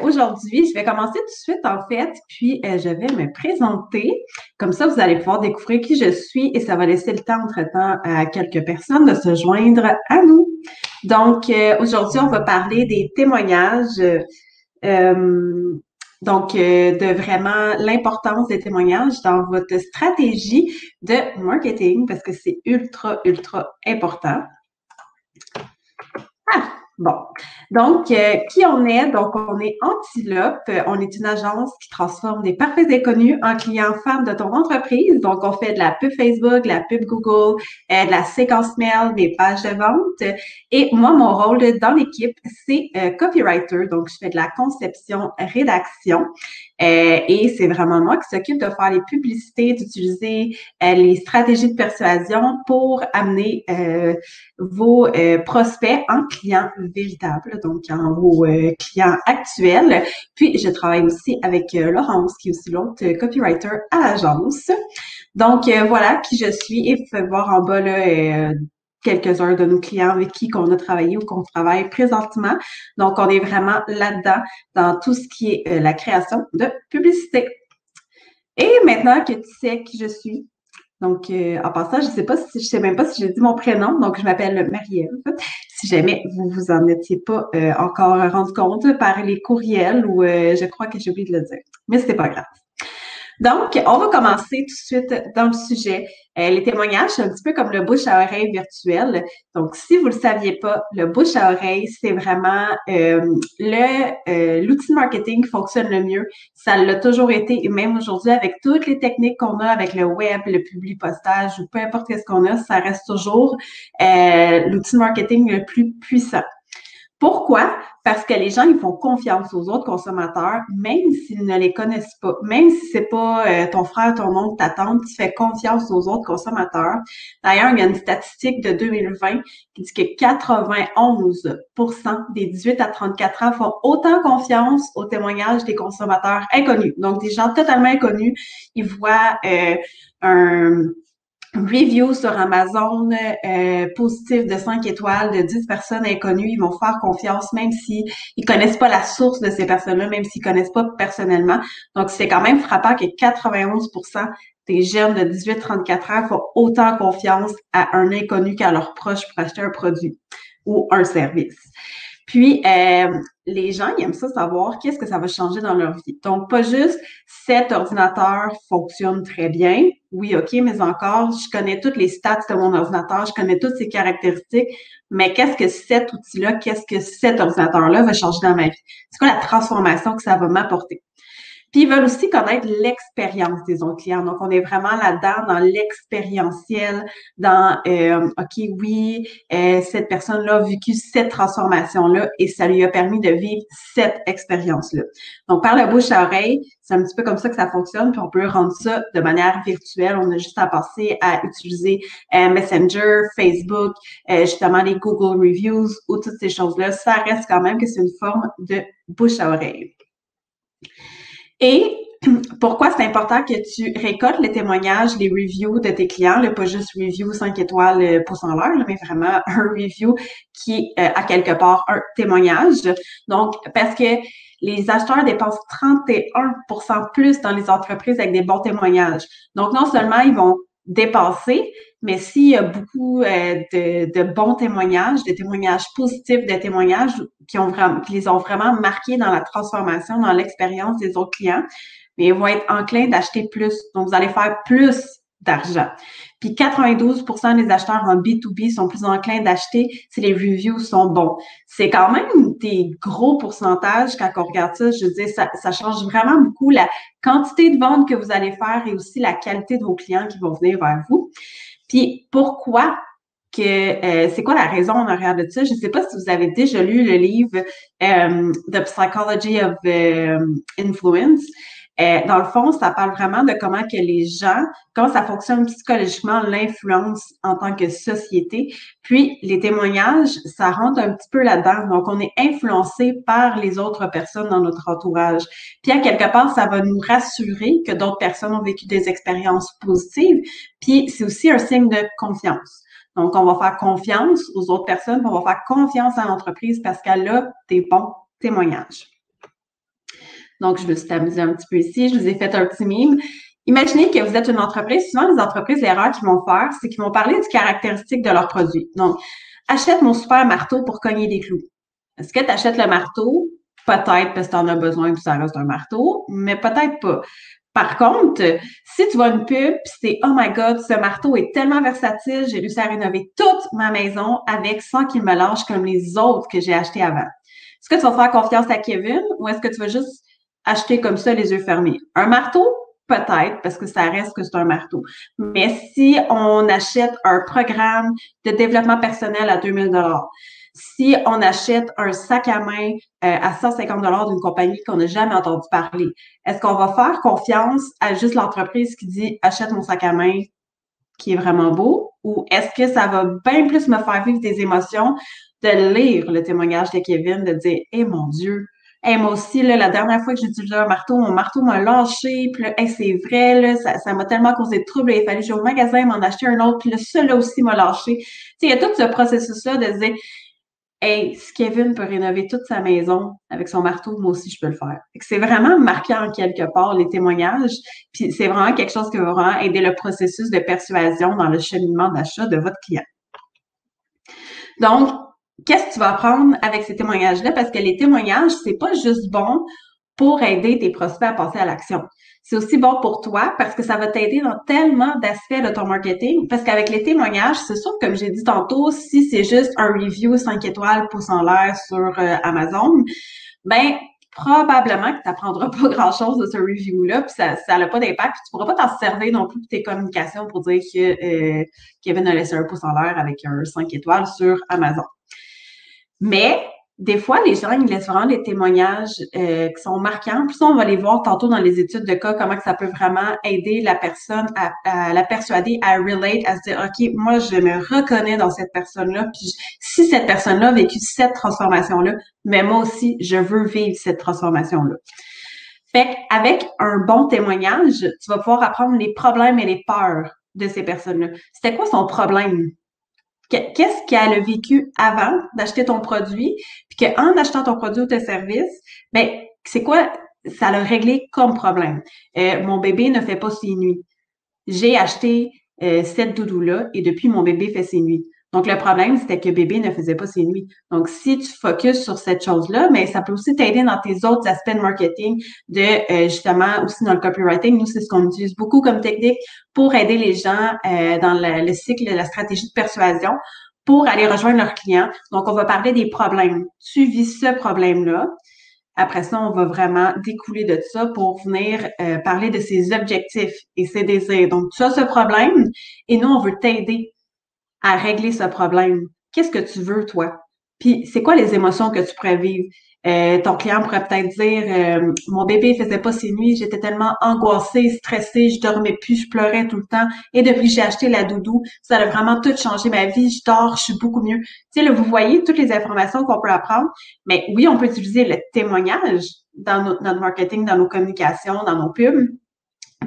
Aujourd'hui, je vais commencer tout de suite en fait, puis je vais me présenter. Comme ça, vous allez pouvoir découvrir qui je suis et ça va laisser le temps entre-temps à quelques personnes de se joindre à nous. Aujourd'hui, on va parler des témoignages, euh, de vraiment l'importance des témoignages dans votre stratégie de marketing parce que c'est ultra, ultra important. Ah, bon. Qui on est? Donc, on est Antilope. On est une agence qui transforme des parfaits inconnus en clients fans de ton entreprise. Donc, on fait de la pub Facebook, de la pub Google, de la séquence mail, des pages de vente. Et moi, mon rôle dans l'équipe, c'est copywriter. Donc, je fais de la conception, rédaction. Et c'est vraiment moi qui s'occupe de faire les publicités, d'utiliser les stratégies de persuasion pour amener vos prospects en clients véritables, donc en vos clients actuels. Puis, je travaille aussi avec Laurence, qui est aussi l'autre copywriter à l'agence. Voilà qui je suis et vous pouvez voir en bas là, quelques-uns de nos clients avec qui qu'on a travaillé ou qu'on travaille présentement. Donc, on est vraiment là-dedans dans tout ce qui est la création de publicité. Et maintenant que tu sais qui je suis, en passant, je sais même pas si j'ai dit mon prénom, donc je m'appelle Marie-Ève. Si jamais vous vous en étiez pas encore rendu compte par les courriels ou je crois que j'ai oublié de le dire, mais c'est pas grave. Donc, on va commencer tout de suite dans le sujet. Les témoignages, c'est un petit peu comme le bouche à oreille virtuel. Donc, si vous le saviez pas, le bouche à oreille, c'est vraiment l'outil de marketing qui fonctionne le mieux. Ça l'a toujours été, et même aujourd'hui, avec toutes les techniques qu'on a avec le web, le publi-postage ou peu importe ce qu'on a, ça reste toujours l'outil de marketing le plus puissant. Pourquoi? Parce que les gens, ils font confiance aux autres consommateurs, même s'ils ne les connaissent pas. Même si c'est pas ton frère, ton oncle, ta tante, tu fais confiance aux autres consommateurs. D'ailleurs, il y a une statistique de 2020 qui dit que 91% des 18 à 34 ans font autant confiance aux témoignages des consommateurs inconnus. Donc, des gens totalement inconnus, ils voient un review sur Amazon positif de 5 étoiles de 10 personnes inconnues, ils vont faire confiance même si ils connaissent pas la source de ces personnes-là, même s'ils connaissent pas personnellement. Donc, c'est quand même frappant que 91% des jeunes de 18-34 ans font autant confiance à un inconnu qu'à leur proche pour acheter un produit ou un service. Puis, les gens, ils aiment ça savoir qu'est-ce que ça va changer dans leur vie. Donc, pas juste cet ordinateur fonctionne très bien. Oui, OK, mais encore, je connais toutes les stats de mon ordinateur, je connais toutes ses caractéristiques, mais qu'est-ce que cet outil-là, qu'est-ce que cet ordinateur-là va changer dans ma vie? C'est quoi la transformation que ça va m'apporter? Puis, ils veulent aussi connaître l'expérience des autres clients. Donc, on est vraiment là-dedans, dans l'expérientiel, OK, oui, cette personne-là a vécu cette transformation-là et ça lui a permis de vivre cette expérience-là. Donc, par le bouche à oreille, c'est un petit peu comme ça que ça fonctionne, puis on peut rendre ça de manière virtuelle. On a juste à passer à utiliser Messenger, Facebook, justement les Google Reviews ou toutes ces choses-là. Ça reste quand même que c'est une forme de bouche à oreille. Et pourquoi c'est important que tu récoltes les témoignages, les reviews de tes clients, là, pas juste review 5 étoiles pouce en l'air, mais vraiment un review qui a quelque part un témoignage. Donc, parce que les acheteurs dépensent 31% plus dans les entreprises avec des bons témoignages. Donc, non seulement ils vont dépenser, mais s'il y a beaucoup de bons témoignages, de témoignages positifs, de témoignages qui les ont vraiment marqués dans la transformation, dans l'expérience des autres clients, mais ils vont être enclins d'acheter plus. Donc, vous allez faire plus d'argent. Puis 92% des acheteurs en B2B sont plus enclins d'acheter si les reviews sont bons. C'est quand même des gros pourcentages quand on regarde ça. Je veux dire, ça change vraiment beaucoup la quantité de ventes que vous allez faire et aussi la qualité de vos clients qui vont venir vers vous. Puis pourquoi c'est quoi la raison en arrière de ça? Je ne sais pas si vous avez déjà lu le livre The Psychology of Influence. Dans le fond, ça parle vraiment de comment que les gens, comment ça fonctionne psychologiquement, l'influence en tant que société. Puis, les témoignages, ça rentre un petit peu là-dedans. Donc, on est influencé par les autres personnes dans notre entourage. Puis, à quelque part, ça va nous rassurer que d'autres personnes ont vécu des expériences positives. Puis, c'est aussi un signe de confiance. Donc, on va faire confiance aux autres personnes, on va faire confiance à l'entreprise parce qu'elle a des bons témoignage. Donc, je me suis amusée un petit peu ici. Je vous ai fait un petit mime. Imaginez que vous êtes une entreprise. Souvent, les entreprises, l'erreur qu'ils vont faire, c'est qu'ils vont parler du caractéristique de leur produit. Donc, achète mon super marteau pour cogner des clous. Est-ce que tu achètes le marteau? Peut-être parce que tu en as besoin puis ça reste un marteau, mais peut-être pas. Par contre, si tu vois une pub puis c'est Oh my God, ce marteau est tellement versatile, j'ai réussi à rénover toute ma maison avec sans qu'il me lâche comme les autres que j'ai achetés avant. Est-ce que tu vas faire confiance à Kevin ou est-ce que tu vas juste acheter comme ça les yeux fermés? Un marteau? Peut-être, parce que ça reste que c'est un marteau. Mais si on achète un programme de développement personnel à 2000 $, si on achète un sac à main à 150 $ d'une compagnie qu'on n'a jamais entendu parler, est-ce qu'on va faire confiance à juste l'entreprise qui dit achète mon sac à main qui est vraiment beau, ou est-ce que ça va bien plus me faire vivre des émotions de lire le témoignage de Kevin, de dire « Eh mon Dieu, hey, moi aussi, là, la dernière fois que j'ai utilisé un marteau, mon marteau m'a lâché, puis là, hey, c'est vrai, là, ça m'a tellement causé de troubles, il a fallu que j'aille au magasin m'en acheter un autre, puis là, celui-là aussi m'a lâché. » Tu sais, il y a tout ce processus-là de se dire hey, si Kevin peut rénover toute sa maison avec son marteau, moi aussi, je peux le faire. C'est vraiment marquant en quelque part, les témoignages. Puis c'est vraiment quelque chose qui va vraiment aider le processus de persuasion dans le cheminement d'achat de votre client. Donc, qu'est-ce que tu vas apprendre avec ces témoignages-là? Parce que les témoignages, c'est pas juste bon pour aider tes prospects à passer à l'action. C'est aussi bon pour toi parce que ça va t'aider dans tellement d'aspects de ton marketing. Parce qu'avec les témoignages, c'est sûr, comme j'ai dit tantôt, si c'est juste un review 5 étoiles, pouce en l'air sur Amazon, ben probablement que tu n'apprendras pas grand-chose de ce review-là, puis ça n'a pas d'impact, puis tu pourras pas t'en servir non plus pour tes communications pour dire que Kevin a laissé un pouce en l'air avec un 5 étoiles sur Amazon. Mais des fois, les gens, ils laissent vraiment des témoignages qui sont marquants. Puis ça, on va les voir tantôt dans les études de cas, comment que ça peut vraiment aider la personne à la persuader, à relate, à se dire, OK, moi, je me reconnais dans cette personne-là. Puis si cette personne-là a vécu cette transformation-là, mais moi aussi, je veux vivre cette transformation-là. Fait qu'avec un bon témoignage, tu vas pouvoir apprendre les problèmes et les peurs de ces personnes-là. C'était quoi son problème? Qu'est-ce qu'elle a vécu avant d'acheter ton produit, puis qu'en achetant ton produit ou tes services, ben c'est quoi ça l'a réglé comme problème. Mon bébé ne fait pas ses nuits. J'ai acheté cette doudou-là et depuis, mon bébé fait ses nuits. Donc, le problème, c'était que bébé ne faisait pas ses nuits. Donc, si tu focuses sur cette chose-là, mais ça peut aussi t'aider dans tes autres aspects de marketing, de justement aussi dans le copywriting. Nous, c'est ce qu'on utilise beaucoup comme technique pour aider les gens dans le cycle de la stratégie de persuasion pour aller rejoindre leurs clients. Donc, on va parler des problèmes. Tu vis ce problème-là. Après ça, on va vraiment découler de ça pour venir parler de ses objectifs et ses désirs. Donc, tu as ce problème et nous, on veut t'aider à régler ce problème. Qu'est-ce que tu veux, toi? Puis, c'est quoi les émotions que tu pourrais vivre? Ton client pourrait peut-être dire mon bébé faisait pas ses nuits, j'étais tellement angoissée, stressée, je dormais plus, je pleurais tout le temps. Et depuis que j'ai acheté la doudou, ça a vraiment tout changé ma vie, je dors, je suis beaucoup mieux. Tu sais, là, vous voyez toutes les informations qu'on peut apprendre, mais oui, on peut utiliser le témoignage dans notre marketing, dans nos communications, dans nos pubs,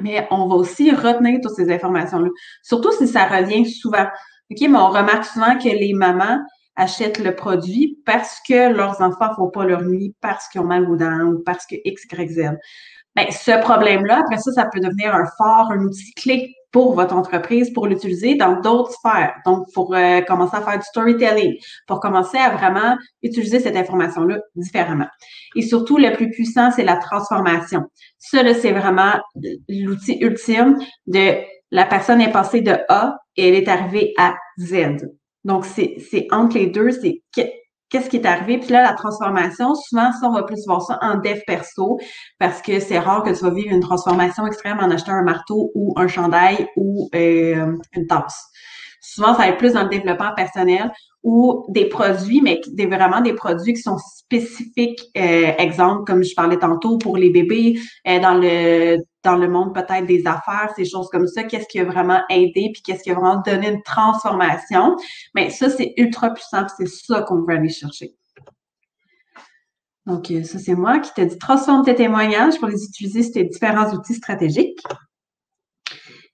mais on va aussi retenir toutes ces informations-là. Surtout si ça revient souvent. OK, mais on remarque souvent que les mamans achètent le produit parce que leurs enfants ne font pas leur nuit, parce qu'ils ont mal aux dents ou parce que X, Y, Z. Bien, ce problème-là, après ça peut devenir un fort, un outil clé pour votre entreprise, pour l'utiliser dans d'autres sphères. Donc, pour commencer à faire du storytelling, pour commencer à vraiment utiliser cette information-là différemment. Et surtout, le plus puissant, c'est la transformation. Ça, là, c'est vraiment l'outil ultime de la personne est passée de A et elle est arrivée à Z. Donc, c'est entre les deux, c'est qu'est-ce qui est arrivé. Puis là, la transformation, souvent, ça, on va plus voir ça en dev perso parce que c'est rare que tu vas vivre une transformation extrême en achetant un marteau ou un chandail ou une tasse. Souvent, ça va être plus dans le développement personnel ou des produits, mais vraiment des produits qui sont spécifiques. Exemple, comme je parlais tantôt, pour les bébés, dans le monde peut-être des affaires, ces choses comme ça, qu'est-ce qui a vraiment aidé, puis qu'est-ce qui a vraiment donné une transformation. Mais ça, c'est ultra puissant, puis c'est ça qu'on veut aller chercher. Donc, ça, c'est moi qui t'ai dit transforme tes témoignages pour les utiliser sur tes différents outils stratégiques.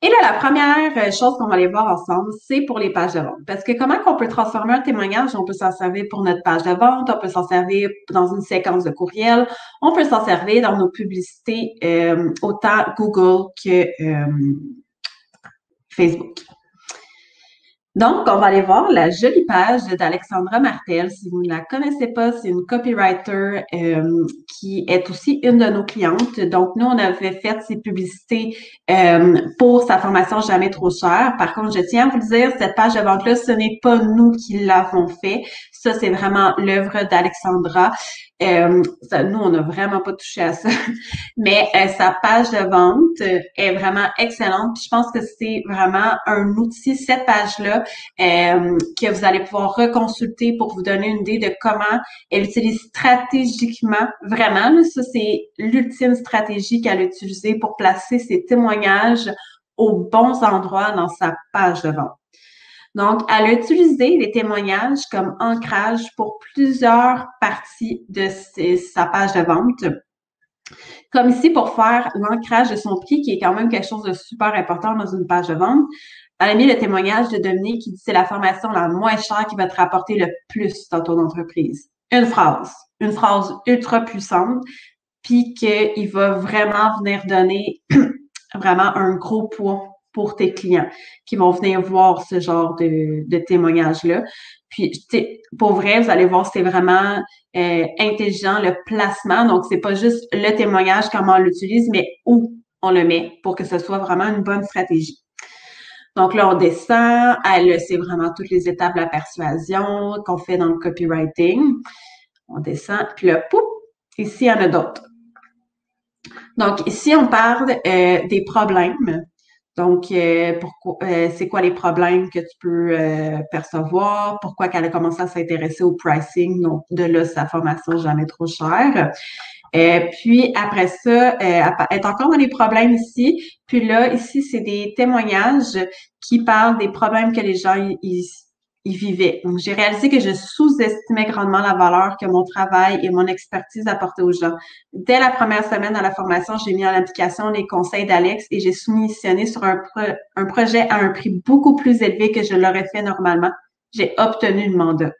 Et là, la première chose qu'on va aller voir ensemble, c'est pour les pages de vente. Parce que comment qu'on peut transformer un témoignage? On peut s'en servir pour notre page de vente, on peut s'en servir dans une séquence de courriel, on peut s'en servir dans nos publicités, autant Google que Facebook. Donc, on va aller voir la jolie page d'Alexandra Martel. Si vous ne la connaissez pas, c'est une copywriter qui est aussi une de nos clientes. Donc, nous, on avait fait ses publicités pour sa formation Jamais trop cher. Par contre, je tiens à vous dire, cette page de vente-là, ce n'est pas nous qui l'avons fait. Ça, c'est vraiment l'œuvre d'Alexandra. Nous, on n'a vraiment pas touché à ça. Mais sa page de vente est vraiment excellente. Puis je pense que c'est vraiment un outil, cette page-là, que vous allez pouvoir reconsulter pour vous donner une idée de comment elle utilise stratégiquement. Vraiment, là, ça, c'est l'ultime stratégie qu'elle a utilisée pour placer ses témoignages aux bons endroits dans sa page de vente. Donc, elle a utilisé les témoignages comme ancrage pour plusieurs parties de sa page de vente. Comme ici, pour faire l'ancrage de son prix, qui est quand même quelque chose de super important dans une page de vente, elle a mis le témoignage de Dominique qui dit c'est la formation la moins chère qui va te rapporter le plus dans ton entreprise. Une phrase ultra puissante, puis qu'il va vraiment venir donner vraiment un gros poids pour tes clients qui vont venir voir ce genre de témoignage-là. Puis, pour vrai, vous allez voir, c'est vraiment intelligent, le placement. Donc, c'est pas juste le témoignage, comment on l'utilise, mais où on le met pour que ce soit vraiment une bonne stratégie. Donc là, on descend. C'est vraiment toutes les étapes de la persuasion qu'on fait dans le copywriting. On descend, puis là, pouf, ici, il y en a d'autres. Donc, ici, on parle des problèmes. Donc, c'est quoi les problèmes que tu peux percevoir? Pourquoi qu'elle a commencé à s'intéresser au pricing? Donc, de là, sa formation Jamais trop chère. Puis, après ça, elle est encore dans les problèmes ici. Puis là, ici, c'est des témoignages qui parlent des problèmes que les gens ils vivaient. Donc, j'ai réalisé que je sous-estimais grandement la valeur que mon travail et mon expertise apportaient aux gens. Dès la première semaine dans la formation, j'ai mis en application les conseils d'Alex et j'ai soumissionné sur un projet à un prix beaucoup plus élevé que je l'aurais fait normalement. J'ai obtenu le mandat.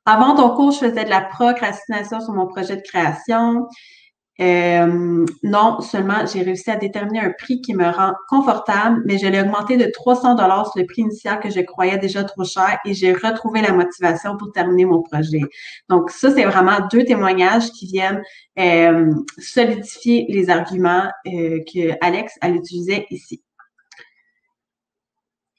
Avant ton cours, je faisais de la procrastination sur mon projet de création. Non seulement j'ai réussi à déterminer un prix qui me rend confortable, mais je l'ai augmenté de 300 $ sur le prix initial que je croyais déjà trop cher et j'ai retrouvé la motivation pour terminer mon projet. Donc ça, c'est vraiment deux témoignages qui viennent solidifier les arguments que Alex elle utilisait ici.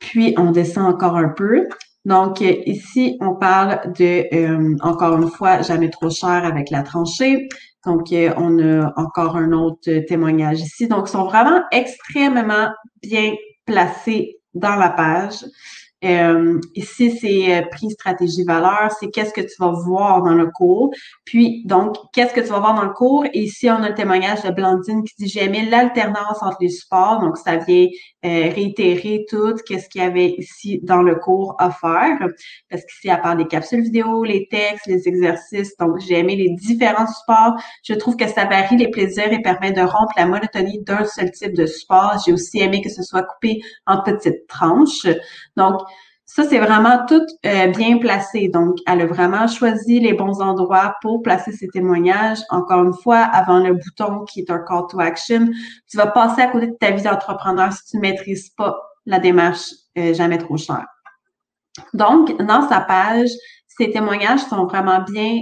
Puis on descend encore un peu. Donc, ici, on parle de, encore une fois, Jamais trop cher avec la tranchée. Donc, on a encore un autre témoignage ici. Donc, ils sont vraiment extrêmement bien placés dans la page. Ici, c'est prix, stratégie, valeur. C'est qu'est-ce que tu vas voir dans le cours. Puis, donc, qu'est-ce que tu vas voir dans le cours? Et ici, on a le témoignage de Blandine qui dit « J'ai aimé l'alternance entre les supports. » Donc, ça vient réitérer tout qu'est-ce qu'il y avait ici dans le cours à faire. Parce qu'ici, elle parle des capsules vidéo, les textes, les exercices. Donc, j'ai aimé les différents supports. Je trouve que ça varie les plaisirs et permet de rompre la monotonie d'un seul type de support. J'ai aussi aimé que ce soit coupé en petites tranches. Donc, ça, c'est vraiment tout bien placé. Donc, elle a vraiment choisi les bons endroits pour placer ses témoignages. Encore une fois, avant le bouton qui est un call to action, tu vas passer à côté de ta vie d'entrepreneur si tu ne maîtrises pas la démarche Jamais trop cher. Donc, dans sa page, ces témoignages sont vraiment bien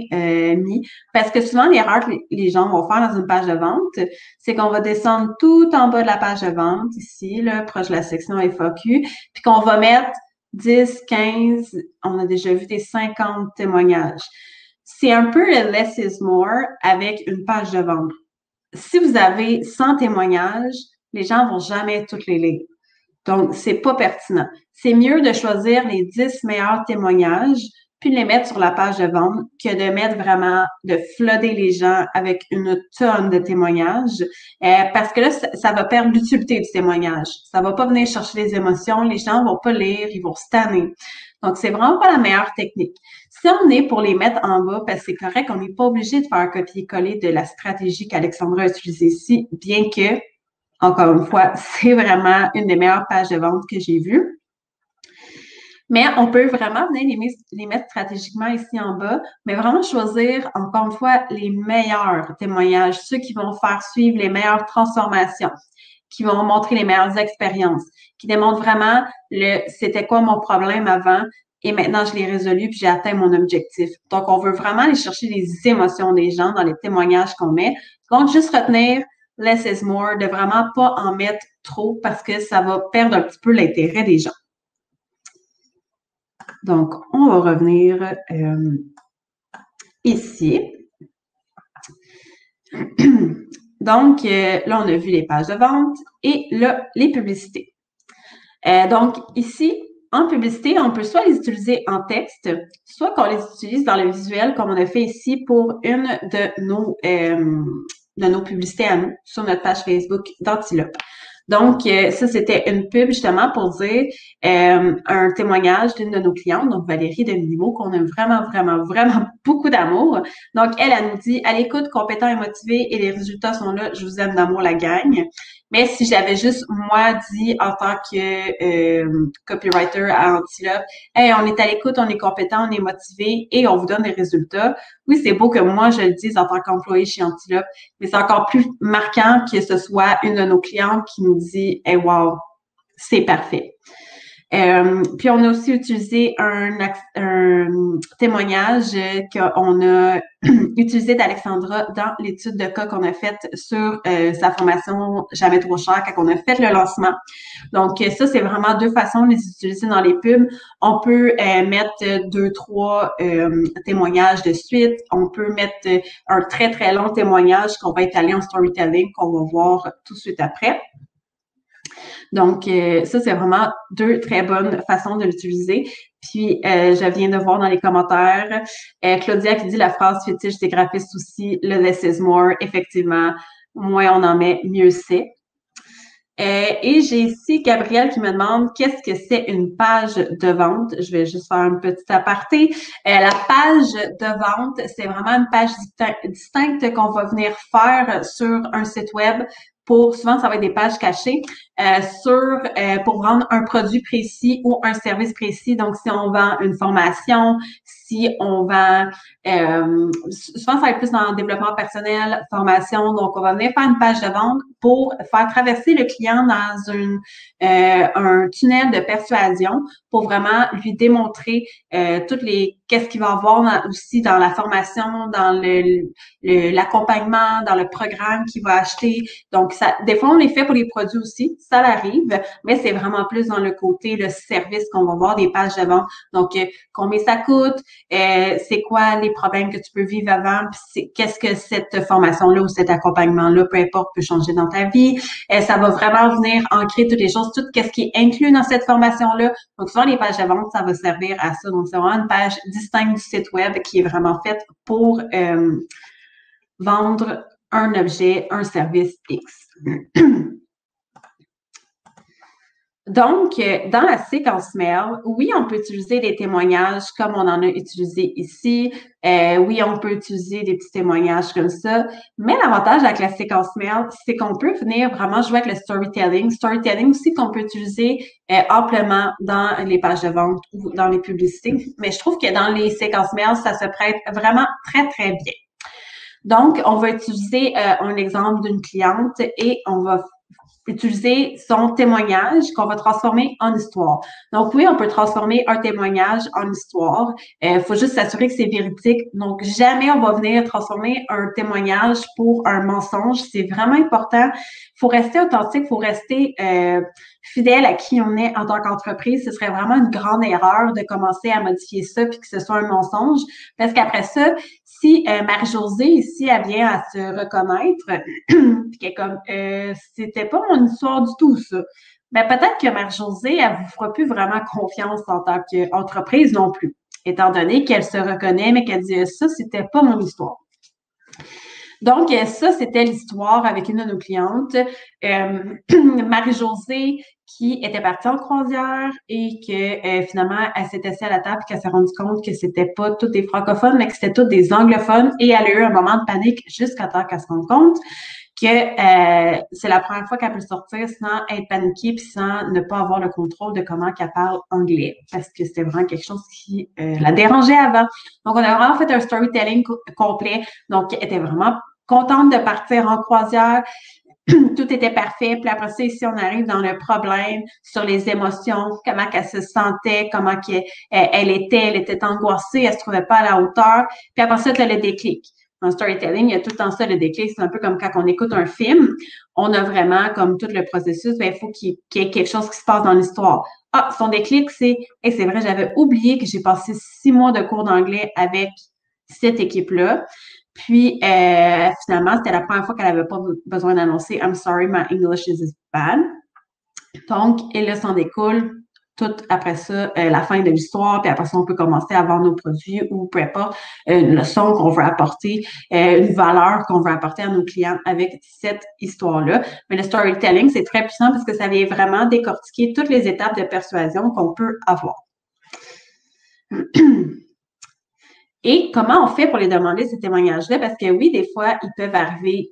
mis parce que souvent, l'erreur que les gens vont faire dans une page de vente, c'est qu'on va descendre tout en bas de la page de vente, ici, là, proche de la section FAQ, puis qu'on va mettre 10, 15, on a déjà vu des 50 témoignages. C'est un peu le less is more avec une page de vente. Si vous avez 100 témoignages, les gens vont jamais toutes les lire. Donc, c'est pas pertinent. C'est mieux de choisir les 10 meilleurs témoignages puis de les mettre sur la page de vente que de mettre vraiment, de flooder les gens avec une tonne de témoignages parce que là, ça va perdre l'utilité du témoignage. Ça va pas venir chercher les émotions, les gens vont pas lire, ils vont se tanner. Donc, c'est vraiment pas la meilleure technique. Si on est pour les mettre en bas, parce que c'est correct, on n'est pas obligé de faire un copier-coller de la stratégie qu'Alexandra a utilisée ici, bien que encore une fois, c'est vraiment une des meilleures pages de vente que j'ai vues. Mais on peut vraiment venir les mettre stratégiquement ici en bas, mais vraiment choisir, encore une fois, les meilleurs témoignages, ceux qui vont faire suivre les meilleures transformations, qui vont montrer les meilleures expériences, qui démontrent vraiment c'était quoi mon problème avant et maintenant je l'ai résolu puis j'ai atteint mon objectif. Donc, on veut vraiment aller chercher les émotions des gens dans les témoignages qu'on met. Donc, juste retenir less is more, de vraiment pas en mettre trop parce que ça va perdre un petit peu l'intérêt des gens. Donc, on va revenir ici. Donc, là, on a vu les pages de vente et là, les publicités. Donc, ici, en publicité, on peut soit les utiliser en texte, soit qu'on les utilise dans le visuel, comme on a fait ici pour une de nos publicités à nous sur notre page Facebook d'Antilope. Donc, ça, c'était une pub justement pour dire un témoignage d'une de nos clientes, donc Valérie de Minimo, qu'on aime vraiment, vraiment, vraiment beaucoup d'amour. Donc, elle nous dit, à l'écoute, compétent et motivé, et les résultats sont là, je vous aime d'amour, la gang. Mais si j'avais juste, moi, dit en tant que copywriter à Antilope, hey, on est à l'écoute, on est compétent, on est motivé et on vous donne des résultats. Oui, c'est beau que moi, je le dise en tant qu'employé chez Antilope, mais c'est encore plus marquant que ce soit une de nos clientes qui nous dit, hey, wow, c'est parfait. Puis on a aussi utilisé un témoignage qu'on a utilisé d'Alexandra dans l'étude de cas qu'on a faite sur sa formation Jamais trop cher quand on a fait le lancement. Donc ça, c'est vraiment deux façons de les utiliser dans les pubs. On peut mettre 2-3 témoignages de suite. On peut mettre un très, très long témoignage qu'on va étaler en storytelling qu'on va voir tout de suite après. Donc, ça, c'est vraiment deux très bonnes façons de l'utiliser. Puis, je viens de voir dans les commentaires, Claudia qui dit la phrase fétiche des graphistes aussi, le less is more. Effectivement, moins on en met, mieux c'est. Et j'ai ici Gabrielle qui me demande qu'est-ce que c'est une page de vente. Je vais juste faire un petit aparté. La page de vente, c'est vraiment une page distincte qu'on va venir faire sur un site web. Souvent, ça va être des pages cachées pour vendre un produit précis ou un service précis. Donc, si on vend une formation, si on vend, souvent, ça va être plus dans le développement personnel, formation. Donc, on va venir faire une page de vente pour faire traverser le client dans un tunnel de persuasion pour vraiment lui démontrer qu'est-ce qu'il va avoir aussi dans la formation, dans l'accompagnement, dans le programme qu'il va acheter. Donc, des fois, on les fait pour les produits aussi, ça arrive, mais c'est vraiment plus dans le côté, le service qu'on va voir des pages de vente. Donc, combien ça coûte, c'est quoi les problèmes que tu peux vivre avant, puis qu'est-ce que cette formation-là ou cet accompagnement-là, peu importe, peut changer dans ta vie. Ça va vraiment venir ancrer toutes les choses, tout ce qui est inclus dans cette formation-là. Donc, souvent, les pages de vente, ça va servir à ça. Donc, c'est vraiment une page distincte du site web qui est vraiment faite pour vendre un objet, un service X. Donc, dans la séquence mail, oui, on peut utiliser des témoignages comme on en a utilisé ici. Oui, on peut utiliser des petits témoignages comme ça. Mais l'avantage avec la séquence mail, c'est qu'on peut venir vraiment jouer avec le storytelling. Storytelling aussi qu'on peut utiliser amplement dans les pages de vente ou dans les publicités. Mais je trouve que dans les séquences mail, ça se prête vraiment très, très bien. Donc, on va utiliser un exemple d'une cliente et on va utiliser son témoignage qu'on va transformer en histoire. Donc oui, on peut transformer un témoignage en histoire. Il faut juste s'assurer que c'est véridique. Donc jamais on va venir transformer un témoignage pour un mensonge. C'est vraiment important. Il faut rester authentique, il faut rester fidèle à qui on est en tant qu'entreprise. Ce serait vraiment une grande erreur de commencer à modifier ça puis que ce soit un mensonge. Parce qu'après ça, si Marie-Josée, ici, elle vient à se reconnaître, puis qu'elle est comme, c'était pas mon histoire du tout, ça. Mais peut-être que Marie-Josée, elle vous fera plus vraiment confiance en tant qu'entreprise non plus, étant donné qu'elle se reconnaît, mais qu'elle dit, ça, c'était pas mon histoire. Donc, ça, c'était l'histoire avec une de nos clientes, Marie-Josée, qui était partie en croisière et que finalement, elle s'est assise à la table et qu'elle s'est rendue compte que c'était pas tous des francophones, mais que c'était tous des anglophones et elle a eu un moment de panique jusqu'à temps qu'elle se rende compte que c'est la première fois qu'elle peut sortir sans être paniquée puis sans ne pas avoir le contrôle de comment qu'elle parle anglais, parce que c'était vraiment quelque chose qui la dérangeait avant. Donc, on a vraiment fait un storytelling complet. Donc, elle était vraiment contente de partir en croisière. Tout était parfait. Puis après ça, ici, on arrive dans le problème sur les émotions, comment qu'elle se sentait, comment elle était angoissée, elle se trouvait pas à la hauteur. Puis après ça, tu as le déclic. En storytelling, il y a tout le temps ça, le déclic. C'est un peu comme quand on écoute un film. On a vraiment, comme tout le processus, il faut qu'il y ait quelque chose qui se passe dans l'histoire. Ah, son déclic, c'est, hey, c'est vrai, j'avais oublié que j'ai passé 6 mois de cours d'anglais avec cette équipe-là. Puis, finalement, c'était la première fois qu'elle avait pas besoin d'annoncer « I'm sorry, my English is bad ». Donc, et là, s'en découle tout après ça, la fin de l'histoire, puis après ça, on peut commencer à vendre nos produits ou peu importe, une leçon qu'on veut apporter, une valeur qu'on veut apporter à nos clients avec cette histoire-là. Mais le storytelling, c'est très puissant parce que ça vient vraiment décortiquer toutes les étapes de persuasion qu'on peut avoir. Et comment on fait pour les demander ces témoignages-là? Parce que oui, des fois, ils peuvent arriver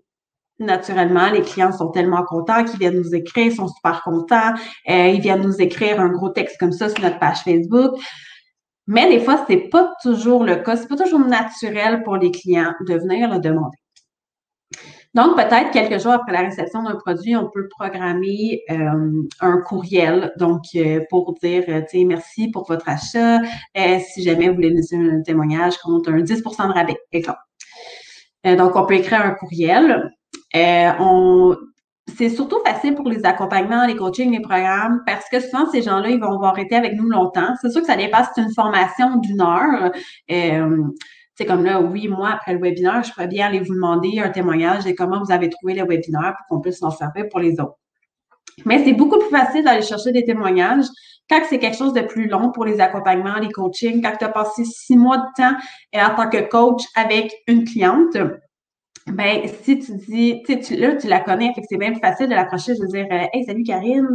naturellement. Les clients sont tellement contents qu'ils viennent nous écrire, ils sont super contents. Ils viennent nous écrire un gros texte comme ça sur notre page Facebook. Mais des fois, c'est pas toujours le cas. C'est pas toujours naturel pour les clients de venir le demander. Donc, peut-être quelques jours après la réception d'un produit, on peut programmer un courriel, donc pour dire, tu sais, merci pour votre achat. Si jamais vous voulez laisser un témoignage contre un 10 de rabais, exemple. Donc, on peut écrire un courriel. C'est surtout facile pour les accompagnements, les coachings, les programmes, parce que souvent, ces gens-là, ils vont avoir été avec nous longtemps. C'est sûr que ça dépasse une formation d'1 heure. C'est comme là, oui, moi, après le webinaire, je pourrais bien aller vous demander un témoignage de comment vous avez trouvé le webinaire pour qu'on puisse s'en servir pour les autres. Mais c'est beaucoup plus facile d'aller chercher des témoignages quand c'est quelque chose de plus long pour les accompagnements, les coachings, quand tu as passé 6 mois de temps en tant que coach avec une cliente. Ben, si tu dis, tu sais, là, tu la connais, fait que c'est bien plus facile de l'approcher, de dire, hey, salut Karine,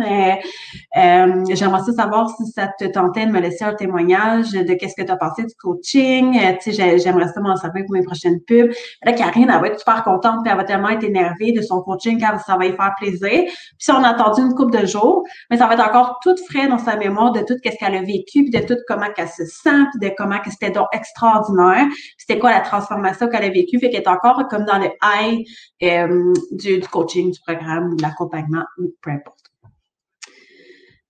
j'aimerais ça savoir si ça te tentait de me laisser un témoignage de qu'est-ce que tu as pensé du coaching, tu sais, j'aimerais ça m'en servir pour mes prochaines pubs. Là, Karine, elle va être super contente, puis elle va tellement être énervée de son coaching quand ça va lui faire plaisir. Puis si on a attendu une couple de jours, mais ça va être encore tout frais dans sa mémoire de tout qu'est-ce qu'elle a vécu, puis de tout comment qu'elle se sent, puis de comment que c'était donc extraordinaire, puis c'était quoi la transformation qu'elle a vécue, fait qu'elle est encore comme dans le high du coaching, du programme, ou de l'accompagnement, ou peu importe.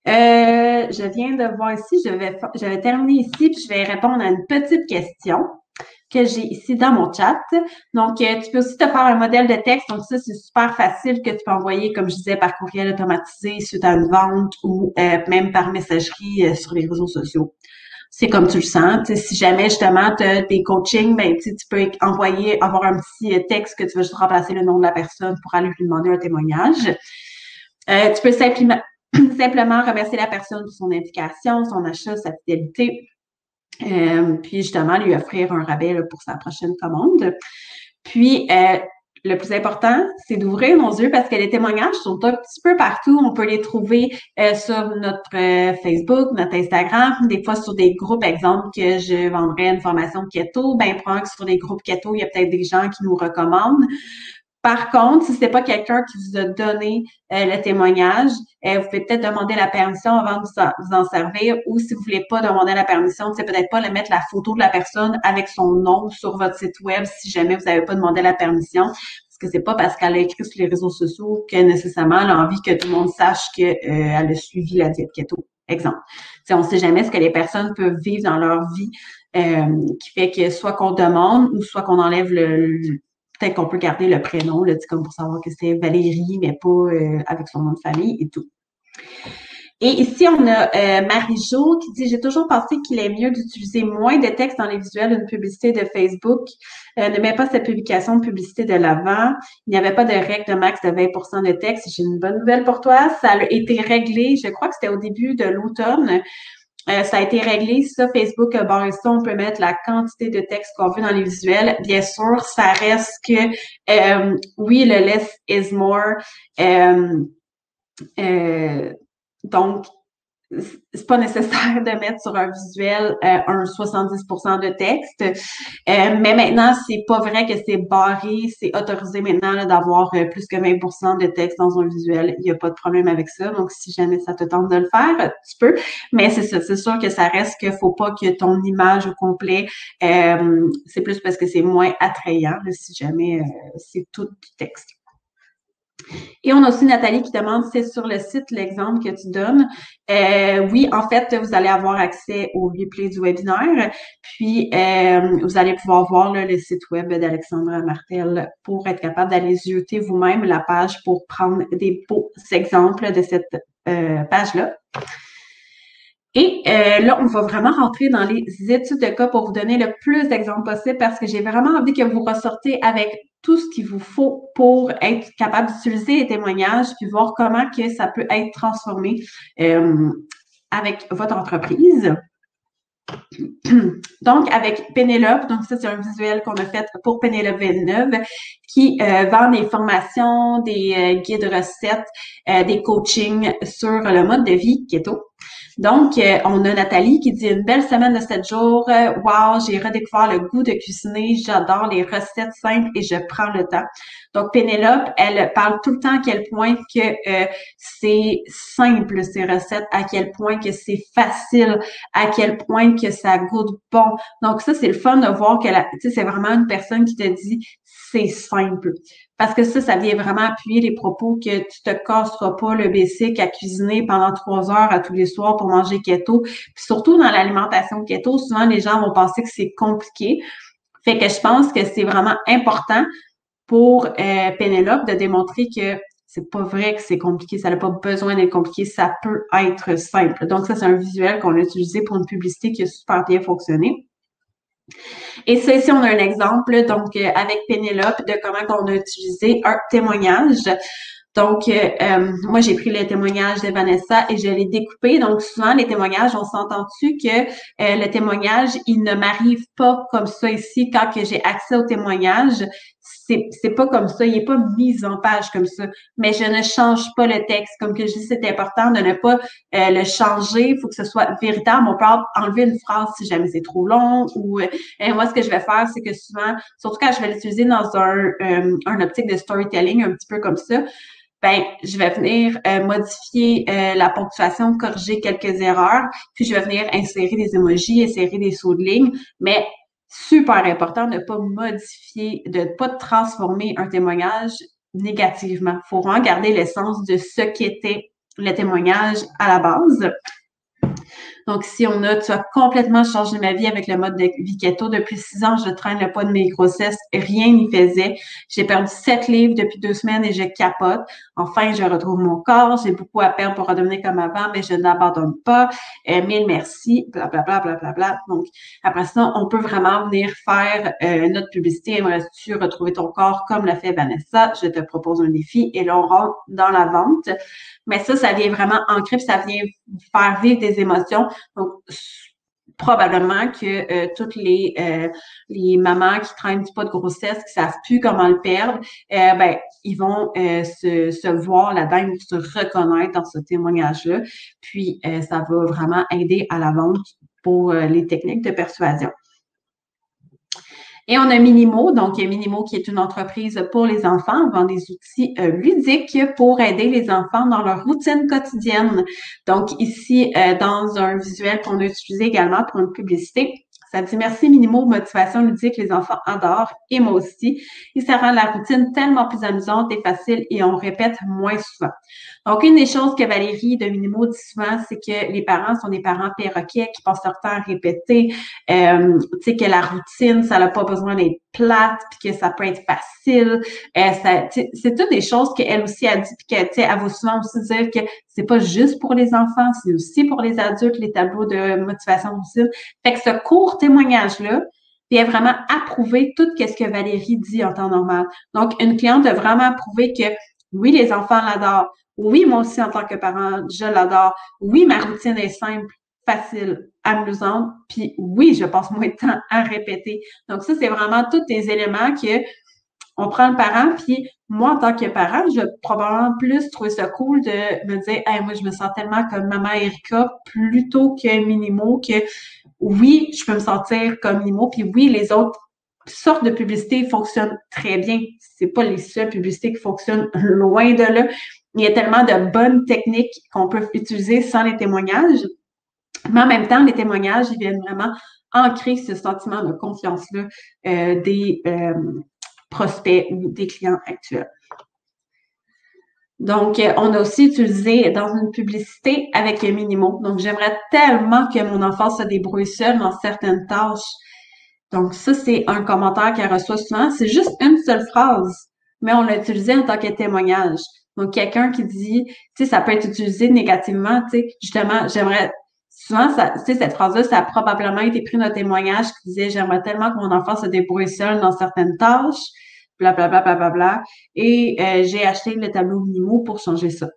Je viens de voir ici, je vais terminer ici, puis je vais répondre à une petite question que j'ai ici dans mon chat. Donc, tu peux aussi te faire un modèle de texte. Donc, ça, c'est super facile que tu peux envoyer, comme je disais, par courriel automatisé suite à une vente ou même par messagerie sur les réseaux sociaux. C'est comme tu le sens. Tu sais, si jamais, justement, tu as des coachings, ben, tu peux avoir un petit texte que tu veux juste remplacer le nom de la personne pour aller lui demander un témoignage. Tu peux simplement remercier la personne pour son implication, son achat, sa fidélité. Puis justement, lui offrir un rabais là, pour sa prochaine commande. Puis, le plus important, c'est d'ouvrir nos yeux parce que les témoignages sont un petit peu partout. On peut les trouver sur notre Facebook, notre Instagram, des fois sur des groupes, exemple, que je vendrais une formation keto. Ben, probablement que sur les groupes keto, il y a peut-être des gens qui nous recommandent. Par contre, si c'est pas quelqu'un qui vous a donné le témoignage, vous pouvez peut-être demander la permission avant de vous en servir, ou si vous voulez pas demander la permission, c'est peut-être pas mettre la photo de la personne avec son nom sur votre site web si jamais vous n'avez pas demandé la permission, parce que c'est pas parce qu'elle a écrit sur les réseaux sociaux que nécessairement elle a envie que tout le monde sache qu'elle a suivi la diète keto. Exemple. T'sais, on sait jamais ce que les personnes peuvent vivre dans leur vie qui fait que soit qu'on demande ou soit qu'on enlève peut-être qu'on peut garder le prénom, là, comme pour savoir que c'est Valérie, mais pas avec son nom de famille et tout. Et ici, on a Marie-Jo qui dit « J'ai toujours pensé qu'il est mieux d'utiliser moins de texte dans les visuels d'une publicité de Facebook. Ne mets pas cette publication de publicité de l'avant. Il n'y avait pas de règle de max de 20% de texte. J'ai une bonne nouvelle pour toi. Ça a été réglé, je crois que c'était au début de l'automne. Ça a été réglé, ça, Facebook a barré ça, on peut mettre la quantité de texte qu'on veut dans les visuels. Bien sûr, ça reste que, oui, le less is more. Donc, c'est pas nécessaire de mettre sur un visuel un 70% de texte. Mais maintenant, c'est pas vrai que c'est barré, c'est autorisé maintenant là, d'avoir plus que 20% de texte dans un visuel. Il n'y a pas de problème avec ça. Donc, si jamais ça te tente de le faire, tu peux. Mais c'est ça, c'est sûr que ça reste qu'il faut pas que ton image au complet, c'est plus parce que c'est moins attrayant là, si jamais c'est tout du texte. Et on a aussi Nathalie qui demande, c'est sur le site l'exemple que tu donnes. Oui, en fait, vous allez avoir accès au replay du webinaire, puis vous allez pouvoir voir là, le site web d'Alexandra Martel pour être capable d'aller zioter vous-même la page pour prendre des beaux exemples de cette page-là. Et là, on va vraiment rentrer dans les études de cas pour vous donner le plus d'exemples possible parce que j'ai vraiment envie que vous ressortez avec tout ce qu'il vous faut pour être capable d'utiliser les témoignages puis voir comment que ça peut être transformé avec votre entreprise. Donc, avec Pénélope, donc ça, c'est un visuel qu'on a fait pour Pénélope Villeneuve qui vend des formations, des guides recettes, des coachings sur le mode de vie keto. Donc, on a Nathalie qui dit une belle semaine de 7 jours. Wow, j'ai redécouvert le goût de cuisiner. J'adore les recettes simples et je prends le temps. Donc, Pénélope, elle parle tout le temps à quel point que c'est simple ces recettes, à quel point que c'est facile, à quel point que ça goûte bon. Donc, ça, c'est le fun de voir que c'est vraiment une personne qui te dit c'est simple. Parce que ça vient vraiment appuyer les propos que tu te casseras pas le basic à cuisiner pendant 3 heures à tous les soirs pour manger keto. Puis surtout dans l'alimentation keto, souvent les gens vont penser que c'est compliqué. Fait que je pense que c'est vraiment important pour Pénélope de démontrer que c'est pas vrai que c'est compliqué, ça n'a pas besoin d'être compliqué, ça peut être simple. Donc ça, c'est un visuel qu'on a utilisé pour une publicité qui a super bien fonctionné. Et ça, ici, on a un exemple, donc, avec Pénélope, de comment on a utilisé un témoignage. Donc, moi, j'ai pris le témoignage de Vanessa et je l'ai découpé. Donc, souvent, les témoignages, on s'entend-tu que le témoignage, il ne m'arrive pas comme ça ici quand que j'ai accès au témoignage. C'est pas comme ça, il n'est pas mis en page comme ça. Mais je ne change pas le texte. Comme que je dis, c'est important de ne pas le changer. Il faut que ce soit véritable. On peut enlever une phrase si jamais c'est trop long. Ou moi, ce que je vais faire, c'est que souvent, surtout quand je vais l'utiliser dans un optique de storytelling, un petit peu comme ça, ben, je vais venir modifier la ponctuation, corriger quelques erreurs, puis je vais venir insérer des emojis, insérer des sauts de ligne, mais super important de ne pas modifier, de ne pas transformer un témoignage négativement. Il faut vraiment garder l'essence de ce qu'était le témoignage à la base. Donc, si tu as complètement changé ma vie avec le mode de vie keto. Depuis 6 ans, je traîne le pas de mes grossesses. Rien n'y faisait. J'ai perdu 7 livres depuis 2 semaines et je capote. Enfin, je retrouve mon corps. J'ai beaucoup à perdre pour redevenir comme avant, mais je n'abandonne pas. Mille merci. Blablabla, blablabla. Donc, après ça, on peut vraiment venir faire notre publicité. Aimerais-tu retrouver ton corps comme l'a fait Vanessa? Je te propose un défi et là, on rentre dans la vente. Mais ça vient vraiment ancrer, puis ça vient faire vivre des émotions. Donc, probablement que toutes les mamans qui traînent du pas de grossesse, qui savent plus comment le perdre, ben ils vont se voir là-dedans, se reconnaître dans ce témoignage-là. Puis, ça va vraiment aider à la vente pour les techniques de persuasion. Et on a Minimo, donc Minimo qui est une entreprise pour les enfants, on vend des outils ludiques pour aider les enfants dans leur routine quotidienne. Donc ici, dans un visuel qu'on a utilisé également pour une publicité, ça dit « Merci Minimo, motivation ludique, les enfants adorent et moi aussi. Et ça rend la routine tellement plus amusante et facile et on répète moins souvent. » Donc, une des choses que Valérie de Minimo dit souvent, c'est que les parents sont des parents perroquets qui passent leur temps à répéter, tu sais, que la routine, ça n'a pas besoin d'être plate, puis que ça peut être facile. C'est toutes des choses qu'elle aussi a dit, puis que, tu sais, elle va souvent aussi dire que c'est pas juste pour les enfants, c'est aussi pour les adultes, les tableaux de motivation routine. Fait que ce court témoignage-là vient vraiment approuver tout ce que Valérie dit en temps normal. Donc, une cliente a vraiment approuvé que oui, les enfants l'adorent. Oui, moi aussi, en tant que parent, je l'adore. Oui, ma routine est simple, facile, amusante. Puis oui, je passe moins de temps à répéter. Donc ça, c'est vraiment tous des éléments que on prend le parent, puis moi, en tant que parent, je vais probablement plus trouver ça cool de me dire, hey, moi, je me sens tellement comme maman Erika plutôt que Minimo, que oui, je peux me sentir comme Minimo, puis oui, les autres sortes de publicités fonctionnent très bien. C'est pas les seules publicités qui fonctionnent, loin de là. Il y a tellement de bonnes techniques qu'on peut utiliser sans les témoignages. Mais en même temps, les témoignages, ils viennent vraiment ancrer ce sentiment de confiance-là des prospects ou des clients actuels. Donc, on a aussi utilisé dans une publicité avec Minimo. Donc, j'aimerais tellement que mon enfant se débrouille seul dans certaines tâches. Donc, ça, c'est un commentaire qu'elle reçoit souvent. C'est juste une seule phrase, mais on l'a utilisé en tant que témoignage. Donc, quelqu'un qui dit, tu sais, ça peut être utilisé négativement, tu sais, justement, j'aimerais, souvent, ça, tu sais, cette phrase-là, ça a probablement été pris d'un témoignage qui disait, j'aimerais tellement que mon enfant se débrouille seul dans certaines tâches, blablabla, blablabla, et j'ai acheté le tableau Minimo pour changer ça.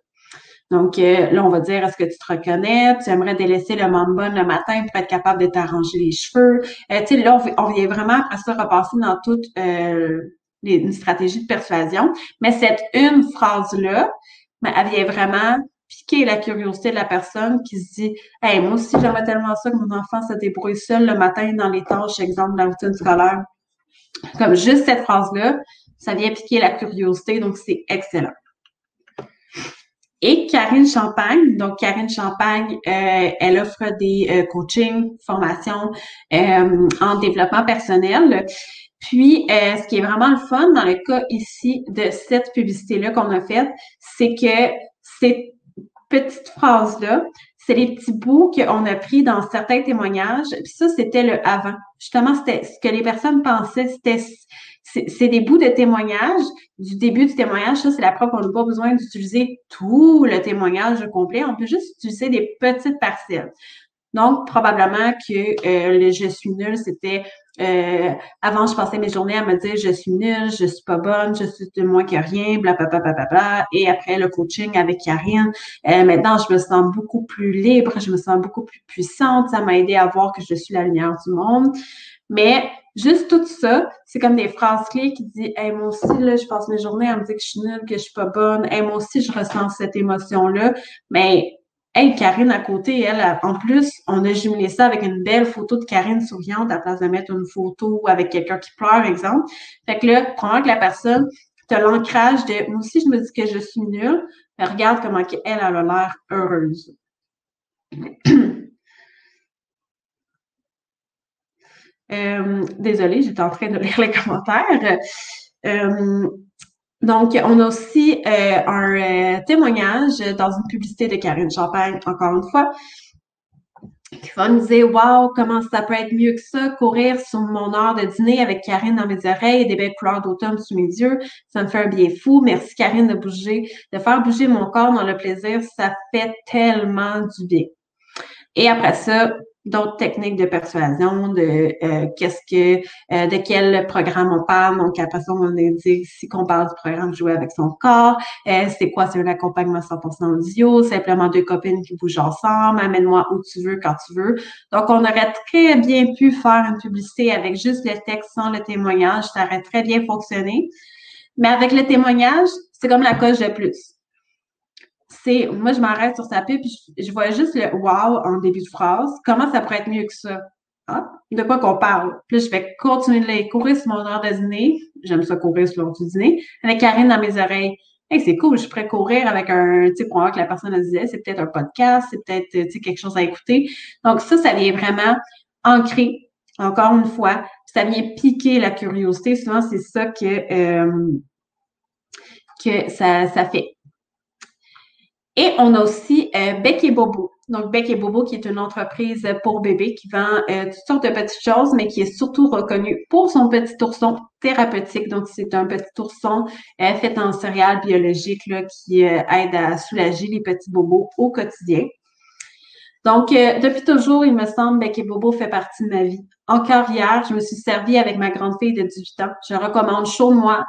Donc, là, on va dire, est-ce que tu te reconnais? Tu aimerais délaisser le mambon le matin pour être capable de t'arranger les cheveux? Tu sais, là, on vient vraiment, après ça, repasser dans toute une stratégie de persuasion. Mais cette une phrase-là, ben, elle vient vraiment piquer la curiosité de la personne qui se dit, « Hey, moi aussi, j'aimerais tellement ça que mon enfant se débrouille seul le matin dans les tâches, exemple, de la routine scolaire. » Comme juste cette phrase-là, ça vient piquer la curiosité, donc c'est excellent. Et Karine Champagne, donc Karine Champagne, elle offre des coachings, formations en développement personnel. Puis, ce qui est vraiment le fun dans le cas ici de cette publicité-là qu'on a faite, c'est que ces petites phrases-là, c'est les petits bouts qu'on a pris dans certains témoignages. Puis ça, c'était le avant. Justement, c'était ce que les personnes pensaient, c'est des bouts de témoignages. Du début du témoignage, ça, c'est la preuve qu'on n'a pas besoin d'utiliser tout le témoignage complet. On peut juste utiliser des petites parcelles. Donc, probablement que le « je suis nulle », c'était avant, je passais mes journées à me dire « je suis nulle, je suis pas bonne, je suis de moins que rien, blablabla ». Et après le coaching avec Karine, maintenant, je me sens beaucoup plus libre, je me sens beaucoup plus puissante. Ça m'a aidé à voir que je suis la lumière du monde. Mais juste tout ça, c'est comme des phrases clés qui disent « Hey, moi aussi, là, je passe mes journées à me dire que je suis nulle, que je suis pas bonne. Hey, moi aussi, je ressens cette émotion-là. » Mais hey, Karine à côté, elle, en plus, on a jumelé ça avec une belle photo de Karine souriante à la place de mettre une photo avec quelqu'un qui pleure, exemple. Fait que là, probablement que la personne, t'as l'ancrage de « Moi aussi, je me dis que je suis nulle. » Mais regarde comment elle a l'air heureuse. Désolée, j'étais en train de lire les commentaires. Donc, on a aussi un témoignage dans une publicité de Karine Champagne, encore une fois, qui va nous dire « Wow, comment ça peut être mieux que ça, courir sur mon heure de dîner avec Karine dans mes oreilles et des belles couleurs d'automne sous mes yeux, ça me fait un bien fou. Merci Karine de bouger, de faire bouger mon corps dans le plaisir, ça fait tellement du bien. » Et après ça, d'autres techniques de persuasion, de de quel programme on parle. Donc, après ça, on indique si qu'on parle du programme Jouer avec son corps, c'est quoi, c'est un accompagnement 100% audio, simplement deux copines qui bougent ensemble, amène-moi où tu veux, quand tu veux. Donc, on aurait très bien pu faire une publicité avec juste le texte sans le témoignage, ça aurait très bien fonctionné. Mais avec le témoignage, c'est comme la coche de plus. Moi, je m'arrête sur sa pub, puis je vois juste le wow en début de phrase. Comment ça pourrait être mieux que ça? Ah, de quoi qu'on parle? Puis là, je vais continuer de courir sur mon heure de dîner. J'aime ça courir sur l'heure du dîner. Avec Karine dans mes oreilles. Hey, c'est cool, je pourrais courir avec tu sais, pour voir que la personne elle disait, c'est peut-être un podcast, c'est peut-être, tu sais, quelque chose à écouter. Donc, ça vient vraiment ancrer, encore une fois, ça vient piquer la curiosité. Souvent, c'est ça que ça fait. Et on a aussi Bec et Bobo. Donc, Bec et Bobo, qui est une entreprise pour bébés qui vend toutes sortes de petites choses, mais qui est surtout reconnue pour son petit ourson thérapeutique. Donc, c'est un petit ourson fait en céréales biologiques là, qui aide à soulager les petits bobos au quotidien. Donc, depuis toujours, il me semble, Bec et Bobo fait partie de ma vie. Encore hier, je me suis servie avec ma grande fille de 18 ans. Je recommande chaudement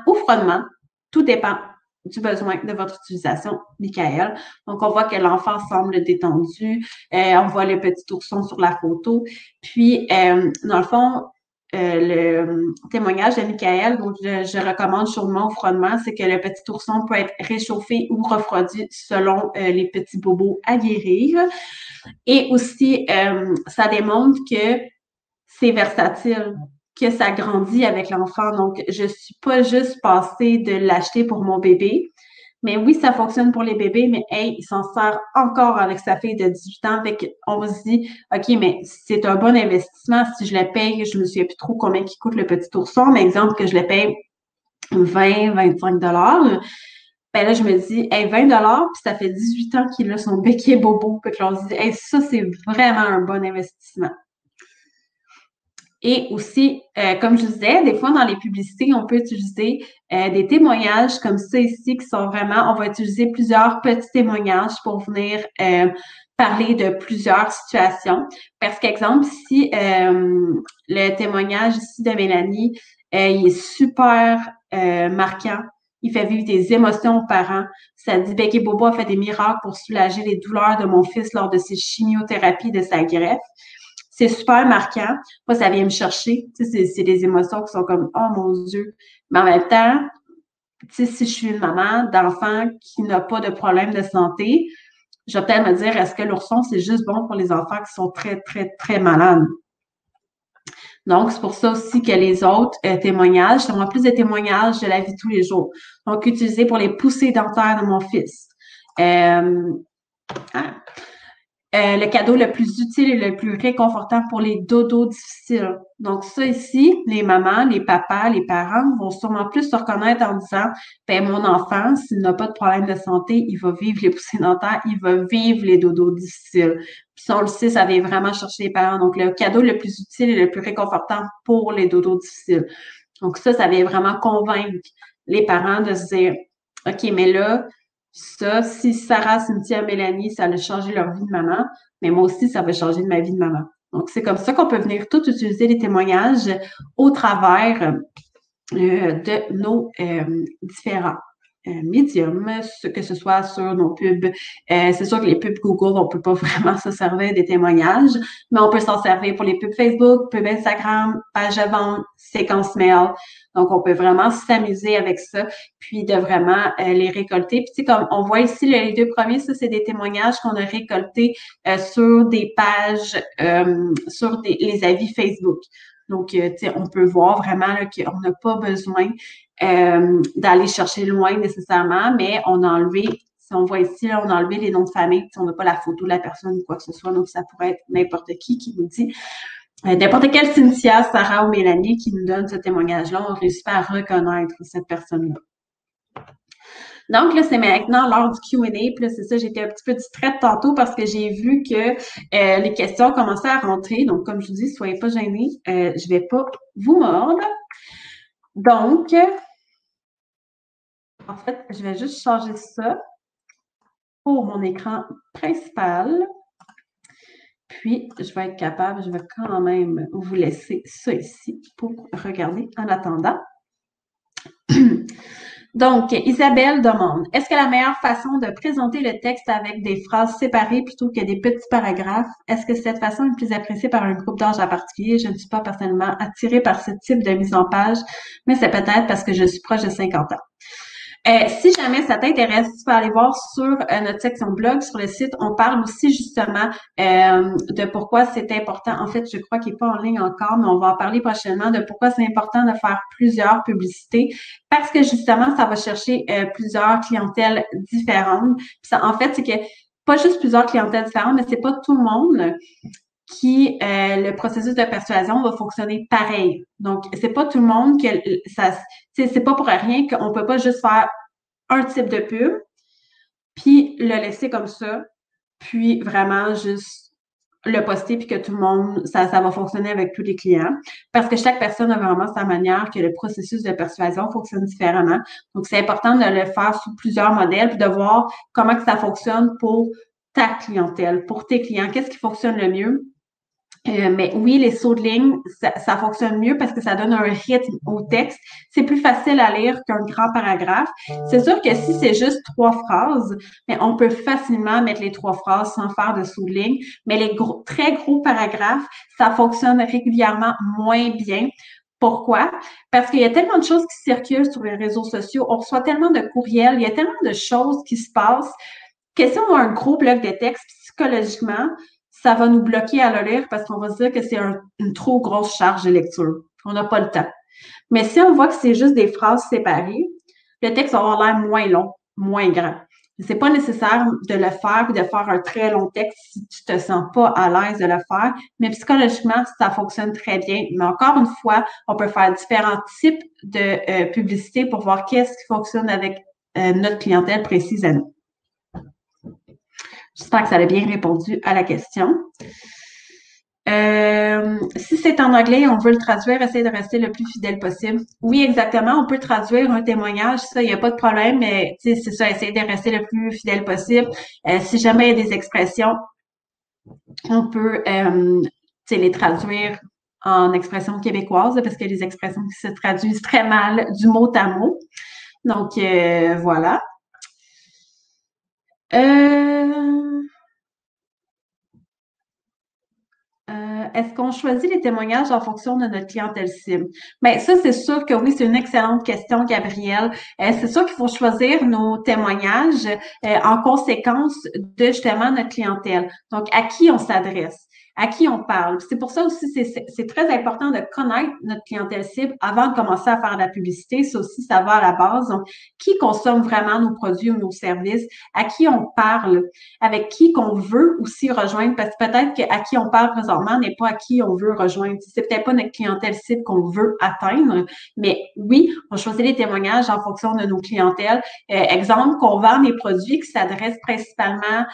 ou froidement. Tout dépend du besoin de votre utilisation, Michael. Donc, on voit que l'enfant semble détendu. On voit le petit ourson sur la photo. Puis, dans le fond, le témoignage de Michael, donc je recommande chaudement au froidement, c'est que le petit ourson peut être réchauffé ou refroidi selon les petits bobos à guérir. Et aussi, ça démontre que c'est versatile, que ça grandit avec l'enfant. Donc, je suis pas juste passée de l'acheter pour mon bébé. Mais oui, ça fonctionne pour les bébés, mais hey, il s'en sert encore avec sa fille de 18 ans. Fait qu'on se dit, OK, mais c'est un bon investissement. Si je le paye, je me souviens plus trop combien qui coûte le petit ourson, mais exemple que je le paye 20, 25 $. Ben là, je me dis, hey, 20 puis ça fait 18 ans qu'il a son béquet bobo. Fait que là, on se dit, hey, ça, c'est vraiment un bon investissement. Et aussi, comme je disais, des fois dans les publicités, on peut utiliser des témoignages comme ça ici qui sont vraiment, on va utiliser plusieurs petits témoignages pour venir parler de plusieurs situations. Parce qu'exemple, si le témoignage ici de Mélanie, il est super marquant, il fait vivre des émotions aux parents. Ça dit, Becky Bobo a fait des miracles pour soulager les douleurs de mon fils lors de ses chimiothérapies de sa greffe. C'est super marquant. Moi, ça vient me chercher. Tu sais, c'est des émotions qui sont comme, oh mon Dieu. Mais en même temps, tu sais, si je suis une maman d'enfant qui n'a pas de problème de santé, je vais peut-être me dire, est-ce que l'ourson, c'est juste bon pour les enfants qui sont très, très, très malades? Donc, c'est pour ça aussi que les autres témoignages, c'est vraiment plus des témoignages de la vie de tous les jours. Donc, utilisés pour les poussées dentaires de mon fils. Le cadeau le plus utile et le plus réconfortant pour les dodos difficiles. Donc ça ici, les mamans, les papas, les parents vont sûrement plus se reconnaître en disant, ben mon enfant, s'il n'a pas de problème de santé, il va vivre les poussées dentaires, il va vivre les dodos difficiles. Puis ça, on le sait, ça vient vraiment chercher les parents. Donc le cadeau le plus utile et le plus réconfortant pour les dodos difficiles. Donc ça vient vraiment convaincre les parents de se dire, OK, mais là, ça, si Sarah, Cynthia, Mélanie, ça a changé leur vie de maman, mais moi aussi, ça va changer de ma vie de maman. Donc, c'est comme ça qu'on peut venir tout utiliser les témoignages au travers de nos différents médiums, que ce soit sur nos pubs. C'est sûr que les pubs Google, on peut pas vraiment se servir des témoignages, mais on peut s'en servir pour les pubs Facebook, pubs Instagram, page de vente, séquence mail. Donc, on peut vraiment s'amuser avec ça, puis de vraiment les récolter. Puis, tu sais, comme on voit ici, les deux premiers, ça, c'est des témoignages qu'on a récoltés sur des pages, sur les avis Facebook. Donc, tu sais, on peut voir vraiment qu'on n'a pas besoin d'aller chercher loin nécessairement, mais on a enlevé, si on voit ici, là, on a enlevé les noms de famille, on n'a pas la photo de la personne ou quoi que ce soit, donc ça pourrait être n'importe qui nous dit. N'importe quelle Cynthia, Sarah ou Mélanie qui nous donne ce témoignage-là, on réussit pas à reconnaître cette personne-là. Donc, là, c'est maintenant l'heure du Q&A. Puis là, c'est ça, j'étais un petit peu distraite tantôt parce que j'ai vu que les questions commençaient à rentrer. Donc, comme je vous dis, soyez pas gênés. Je vais pas vous mordre. Donc, en fait, je vais juste changer ça pour mon écran principal. Puis, je vais être capable, je vais quand même vous laisser ça ici pour regarder en attendant. Donc, Isabelle demande, est-ce que la meilleure façon de présenter le texte avec des phrases séparées plutôt que des petits paragraphes, est-ce que cette façon est plus appréciée par un groupe d'âge en particulier? Je ne suis pas personnellement attirée par ce type de mise en page, mais c'est peut-être parce que je suis proche de 50 ans. Si jamais ça t'intéresse, tu peux aller voir sur notre section blog sur le site. On parle aussi justement de pourquoi c'est important. En fait, je crois qu'il n'est pas en ligne encore, mais on va en parler prochainement de pourquoi c'est important de faire plusieurs publicités parce que justement, ça va chercher plusieurs clientèles différentes. Puis ça, en fait, c'est que pas juste plusieurs clientèles différentes, mais c'est pas tout le monde qui le processus de persuasion va fonctionner pareil. Donc, c'est pas tout le monde que ça, c'est pas pour rien qu'on peut pas juste faire un type de pub, puis le laisser comme ça, puis vraiment juste le poster puis que tout le monde, ça va fonctionner avec tous les clients. Parce que chaque personne a vraiment sa manière que le processus de persuasion fonctionne différemment. Donc, c'est important de le faire sous plusieurs modèles puis de voir comment que ça fonctionne pour ta clientèle, pour tes clients. Qu'est-ce qui fonctionne le mieux? Mais oui, les sauts de ligne, ça fonctionne mieux parce que ça donne un rythme au texte. C'est plus facile à lire qu'un grand paragraphe. C'est sûr que si c'est juste 3 phrases, mais on peut facilement mettre les 3 phrases sans faire de sauts de ligne. Mais les très gros paragraphes, ça fonctionne régulièrement moins bien. Pourquoi? Parce qu'il y a tellement de choses qui circulent sur les réseaux sociaux. On reçoit tellement de courriels, il y a tellement de choses qui se passent que si on a un gros bloc de texte psychologiquement, ça va nous bloquer à le lire parce qu'on va se dire que c'est une trop grosse charge de lecture. On n'a pas le temps. Mais si on voit que c'est juste des phrases séparées, le texte va avoir l'air moins long, moins grand. C'est pas nécessaire de le faire ou de faire un très long texte si tu te sens pas à l'aise de le faire, mais psychologiquement, ça fonctionne très bien. Mais encore une fois, on peut faire différents types de publicité pour voir qu'est-ce qui fonctionne avec notre clientèle précise à nous. J'espère que ça a bien répondu à la question. Si c'est en anglais, on veut le traduire, essayer de rester le plus fidèle possible. Oui, exactement. On peut traduire un témoignage, ça, il n'y a pas de problème, mais c'est ça, essayer de rester le plus fidèle possible. Si jamais il y a des expressions, on peut les traduire en expressions québécoises, parce qu'il y a des expressions qui se traduisent très mal du mot à mot. Donc, voilà. Est-ce qu'on choisit les témoignages en fonction de notre clientèle cible? Bien, ça, c'est sûr que oui, c'est une excellente question, Gabrielle. C'est sûr qu'il faut choisir nos témoignages en conséquence de justement notre clientèle. Donc, à qui on s'adresse? À qui on parle. C'est pour ça aussi, c'est très important de connaître notre clientèle cible avant de commencer à faire de la publicité. Ça aussi, ça va à la base. Donc, qui consomme vraiment nos produits ou nos services? À qui on parle? Avec qui qu'on veut aussi rejoindre? Parce que peut-être qu'à qui on parle présentement n'est pas à qui on veut rejoindre. C'est peut-être pas notre clientèle cible qu'on veut atteindre, mais oui, on choisit les témoignages en fonction de nos clientèles. Exemple, qu'on vend des produits qui s'adressent principalement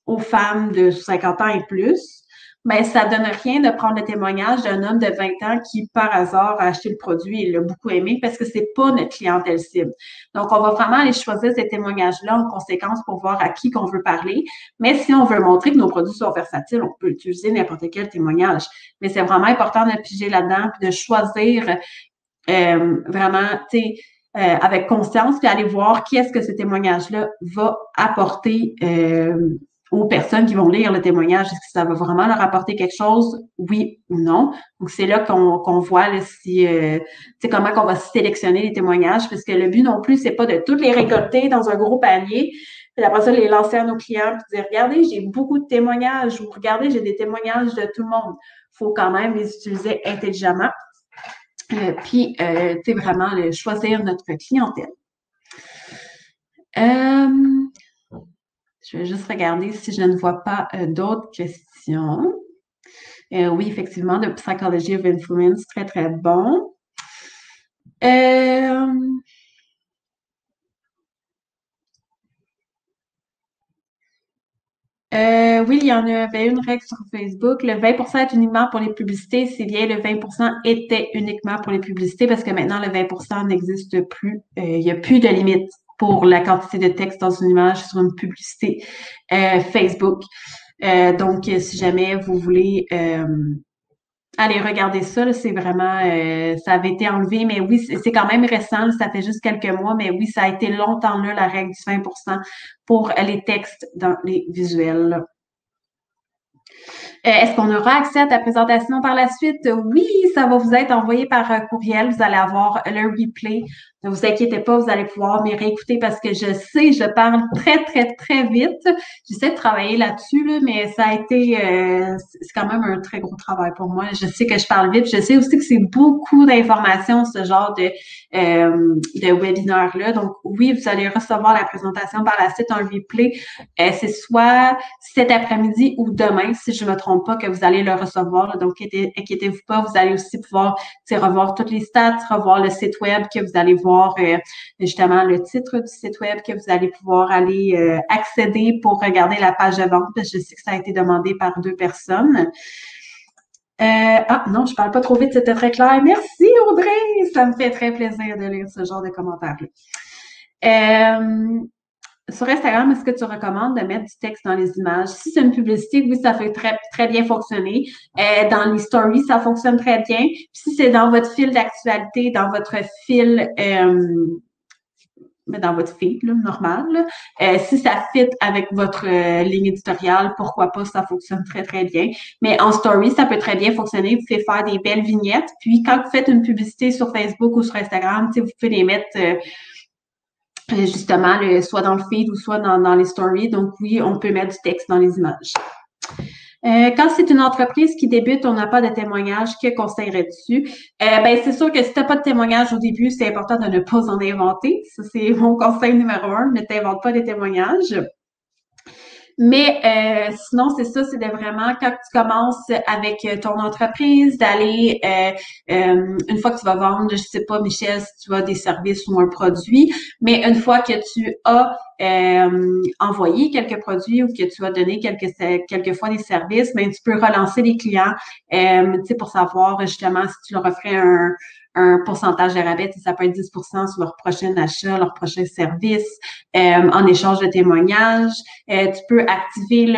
aux femmes de 50 ans et plus, ben ça donne rien de prendre le témoignage d'un homme de 20 ans qui, par hasard, a acheté le produit et l'a beaucoup aimé parce que c'est pas notre clientèle cible. Donc, on va vraiment aller choisir ces témoignages-là en conséquence pour voir à qui qu'on veut parler. Mais si on veut montrer que nos produits sont versatiles, on peut utiliser n'importe quel témoignage. Mais c'est vraiment important de piger là-dedans puis de choisir vraiment, tu sais, avec conscience, puis aller voir qu'est-ce que ce témoignage-là va apporter aux personnes qui vont lire le témoignage. Est-ce que ça va vraiment leur apporter quelque chose, oui ou non? Donc, c'est là qu'on voit là, si, comment qu'on va sélectionner les témoignages, parce que le but non plus, c'est pas de toutes les récolter dans un gros panier, puis après ça, les lancer à nos clients, puis dire, regardez, j'ai beaucoup de témoignages, ou regardez, j'ai des témoignages de tout le monde. Il faut quand même les utiliser intelligemment. Puis, vraiment, choisir notre clientèle. Je vais juste regarder si je ne vois pas d'autres questions. Oui, effectivement, The Psychology of Influence, très, très bon. Oui, il y en avait une règle sur Facebook. Le 20% est uniquement pour les publicités. C'est bien, le 20% était uniquement pour les publicités parce que maintenant, le 20% n'existe plus. Il n'y a plus de limite pour la quantité de texte dans une image sur une publicité Facebook. Donc, si jamais vous voulez allez regarder ça, c'est vraiment, ça avait été enlevé, mais oui, c'est quand même récent, là, ça fait juste quelques mois, mais oui, ça a été longtemps là, la règle du 20% pour les textes dans les visuels. Là. Est-ce qu'on aura accès à ta présentation par la suite? Oui, ça va vous être envoyé par courriel. Vous allez avoir le replay. Ne vous inquiétez pas, vous allez pouvoir m'y réécouter parce que je sais, je parle très, très, très vite. J'essaie de travailler là-dessus, là, mais ça a été, c'est quand même un très gros travail pour moi. Je sais que je parle vite. Je sais aussi que c'est beaucoup d'informations, ce genre de webinaire-là. Donc, oui, vous allez recevoir la présentation par la suite, un replay. C'est soit cet après-midi ou demain, si je me trompe pas, que vous allez le recevoir. Là. Donc, inquiétez-vous pas, vous allez aussi pouvoir revoir toutes les stats, revoir le site web que vous allez voir justement le titre du site web que vous allez pouvoir aller accéder pour regarder la page de vente. Je sais que ça a été demandé par 2 personnes. Non, je parle pas trop vite, c'était très clair. Merci Audrey! Ça me fait très plaisir de lire ce genre de commentaires-là. Sur Instagram, est-ce que tu recommandes de mettre du texte dans les images? Si c'est une publicité, oui, ça fait très, très bien fonctionner. Dans les stories, ça fonctionne très bien. Puis si c'est dans votre fil d'actualité, dans votre fil, dans votre feed, là, normal, là, si ça fit avec votre ligne éditoriale, pourquoi pas, ça fonctionne très, très bien. Mais en story, ça peut très bien fonctionner. Vous pouvez faire des belles vignettes. Puis quand vous faites une publicité sur Facebook ou sur Instagram, vous pouvez les mettre justement, soit dans le feed ou soit dans les stories. Donc oui, on peut mettre du texte dans les images. Quand c'est une entreprise qui débute, on n'a pas de témoignage, que conseillerais-tu? Ben, c'est sûr que si tu n'as pas de témoignage au début, c'est important de ne pas en inventer. Ça, c'est mon conseil numéro un. Ne t'invente pas des témoignages. Mais sinon, c'est ça, c'est de vraiment, quand tu commences avec ton entreprise, d'aller, une fois que tu vas vendre, je sais pas, Michel, si tu as des services ou un produit, mais une fois que tu as envoyé quelques produits ou que tu as donné quelques fois des services, ben, tu peux relancer les clients, tu sais, pour savoir justement si tu leur offrais un pourcentage de rabais, ça peut être 10% sur leur prochain achat, leur prochain service, en échange de témoignages. Tu peux activer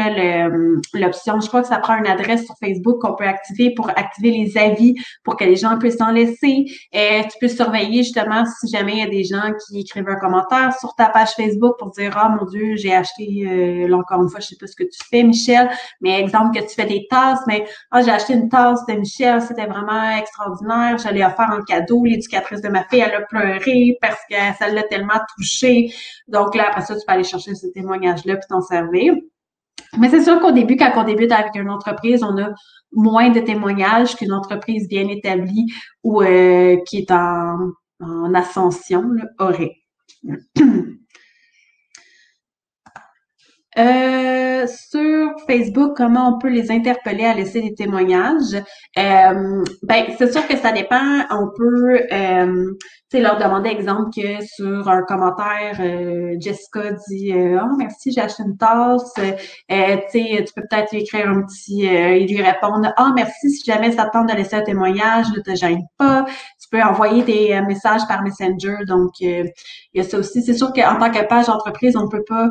l'option, je crois que ça prend une adresse sur Facebook qu'on peut activer pour activer les avis pour que les gens puissent en laisser. Tu peux surveiller justement si jamais il y a des gens qui écrivent un commentaire sur ta page Facebook pour dire « Ah, mon Dieu, j'ai acheté, là encore une fois, je sais pas ce que tu fais, Michel, mais exemple que tu fais des tasses, mais ah, j'ai acheté une tasse de Michel, c'était vraiment extraordinaire, je l'ai offert en cadeau, l'éducatrice de ma fille, elle a pleuré parce que ça l'a tellement touchée. » Donc là, après ça, tu peux aller chercher ce témoignage-là puis t'en servir. Mais c'est sûr qu'au début, quand on débute avec une entreprise, on a moins de témoignages qu'une entreprise bien établie ou qui est en ascension là, aurait. Sur Facebook, comment on peut les interpeller à laisser des témoignages? Ben, c'est sûr que ça dépend. On peut, leur demander, exemple, que sur un commentaire, Jessica dit, oh merci, j'ai acheté une tasse. Tu peux peut-être lui écrire un petit, et lui répondre, ah merci, si jamais ça te tente de laisser un témoignage, ne te gêne pas. Tu peux envoyer des messages par Messenger. Donc, il y a ça aussi. C'est sûr qu'en tant que page entreprise, on peut pas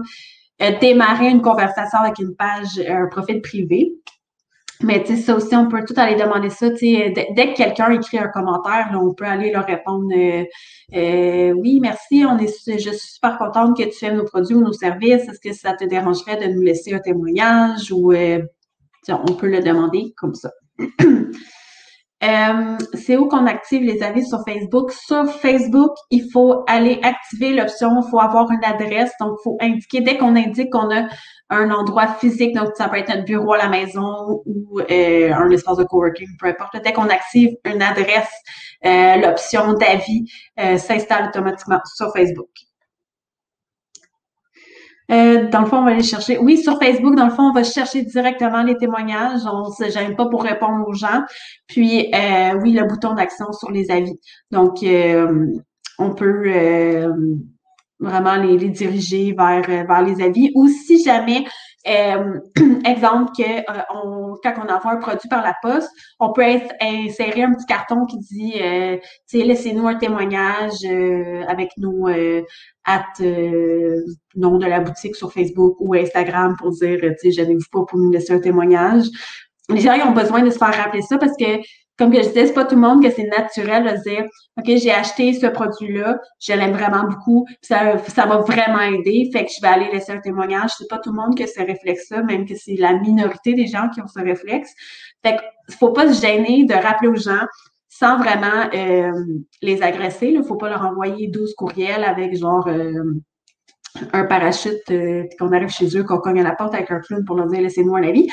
démarrer une conversation avec une page, un profil privé. Mais tu sais, ça aussi, on peut tout aller demander ça. Tu sais, dès que quelqu'un écrit un commentaire, là, on peut aller leur répondre oui, merci, je suis super contente que tu aimes nos produits ou nos services. Est-ce que ça te dérangerait de nous laisser un témoignage ou on peut le demander comme ça. C'est où qu'on active les avis sur Facebook? Sur Facebook, il faut aller activer l'option, il faut avoir une adresse, donc il faut indiquer, dès qu'on indique qu'on a un endroit physique, donc ça peut être notre bureau à la maison ou un espace de coworking, peu importe. Dès qu'on active une adresse, l'option d'avis s'installe automatiquement sur Facebook. Dans le fond, on va aller chercher. Oui, sur Facebook, dans le fond, on va chercher directement les témoignages. On se gêne pas pour répondre aux gens. Puis, oui, le bouton d'action sur les avis. Donc, on peut vraiment les diriger vers les avis. Ou si jamais, exemple que quand on envoie un produit par la poste, on peut insérer un petit carton qui dit, tu sais, laissez-nous un témoignage avec nos nom de la boutique sur Facebook ou Instagram pour dire, tu sais, gênez-vous pas pour nous laisser un témoignage. Les gens, ils ont besoin de se faire rappeler ça parce que, comme que je disais, c'est pas tout le monde que c'est naturel de dire, OK, j'ai acheté ce produit-là, je l'aime vraiment beaucoup, ça m'a vraiment aidé, fait que je vais aller laisser un témoignage. C'est pas tout le monde qui a ce réflexe-là, même que c'est la minorité des gens qui ont ce réflexe. Fait que faut pas se gêner de rappeler aux gens sans vraiment les agresser. Il ne faut pas leur envoyer 12 courriels avec genre un parachute, qu'on arrive chez eux, qu'on cogne à la porte avec un clown pour leur dire laissez-nous un avis.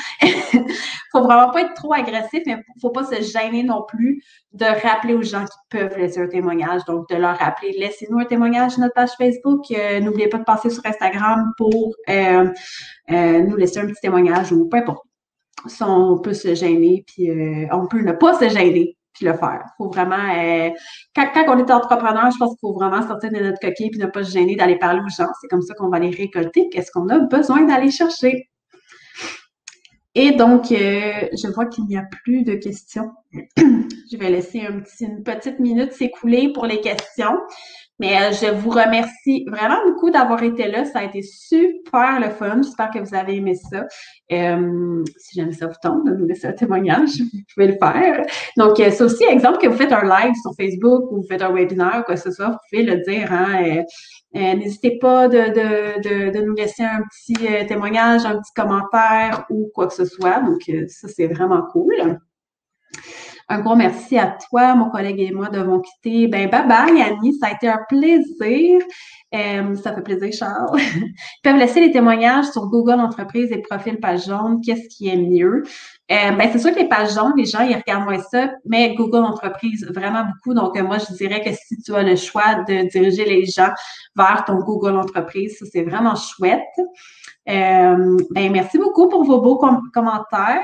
Faut vraiment pas être trop agressif, mais faut pas se gêner non plus de rappeler aux gens qui peuvent laisser un témoignage. Donc, de leur rappeler, laissez-nous un témoignage sur notre page Facebook. N'oubliez pas de passer sur Instagram pour nous laisser un petit témoignage ou peu importe. Ça, on peut se gêner, puis on peut ne pas se gêner puis le faire. Faut vraiment, quand on est entrepreneur, je pense qu'il faut vraiment sortir de notre coquille puis ne pas se gêner d'aller parler aux gens. C'est comme ça qu'on va les récolter. Qu'est-ce qu'on a besoin d'aller chercher? Et donc, je vois qu'il n'y a plus de questions. Je vais laisser une petite minute s'écouler pour les questions. Mais je vous remercie vraiment beaucoup d'avoir été là. Ça a été super le fun. J'espère que vous avez aimé ça. Si jamais ça vous tente de nous laisser un témoignage, vous pouvez le faire. Donc, c'est aussi exemple que vous faites un live sur Facebook ou vous faites un webinaire ou quoi que ce soit, vous pouvez le dire. Hein, n'hésitez pas de nous laisser un petit témoignage, un petit commentaire ou quoi que ce soit. Donc, ça, c'est vraiment cool. Un gros merci à toi, mon collègue et moi devons quitter. Ben, bye bye, Annie. Ça a été un plaisir. Ça fait plaisir, Charles. Ils peuvent laisser les témoignages sur Google Entreprises et profil page jaune. Qu'est-ce qui est mieux? Ben, c'est sûr que les pages jaunes, les gens, ils regardent moins ça, mais Google Entreprises, vraiment beaucoup. Donc, moi, je dirais que si tu as le choix de diriger les gens vers ton Google Entreprise, ça, c'est vraiment chouette. Ben, merci beaucoup pour vos beaux commentaires.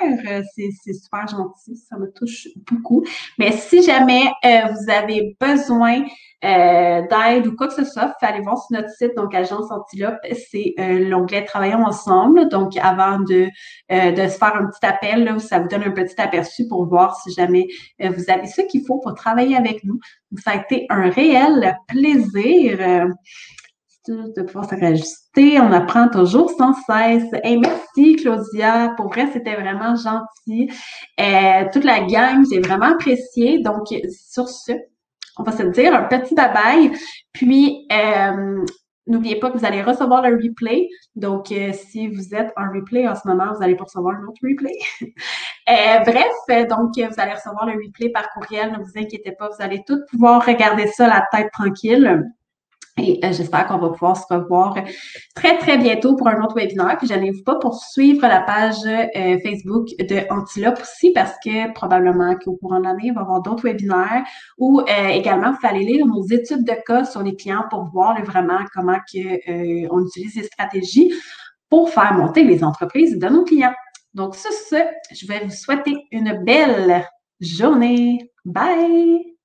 C'est super gentil, ça me touche beaucoup. Mais si jamais vous avez besoin d'aide ou quoi que ce soit, vous pouvez aller voir sur notre site, donc Agence Antilope, c'est l'onglet Travaillons ensemble. Donc, avant de se faire un petit appel, là, où ça vous donne un petit aperçu pour voir si jamais vous avez ce qu'il faut pour travailler avec nous. Donc, ça a été un réel plaisir de pouvoir se réajuster. On apprend toujours sans cesse. Hey, merci, Claudia. Pour vrai, c'était vraiment gentil. Toute la gang, j'ai vraiment apprécié. Donc, sur ce, on va se dire un petit bye-bye. Puis, n'oubliez pas que vous allez recevoir le replay. Donc, si vous êtes en replay en ce moment, vous allez recevoir un autre replay. Bref, donc, vous allez recevoir le replay par courriel. Ne vous inquiétez pas, vous allez tous pouvoir regarder ça la tête tranquille. Et j'espère qu'on va pouvoir se revoir très, très bientôt pour un autre webinaire. Puis, je n'hésite pas pour suivre la page Facebook de Antilope aussi, parce que probablement qu'au courant de l'année, il va y avoir d'autres webinaires. Ou également, vous allez lire nos études de cas sur les clients pour voir vraiment comment on utilise les stratégies pour faire monter les entreprises de nos clients. Donc, sur ce, je vais vous souhaiter une belle journée. Bye!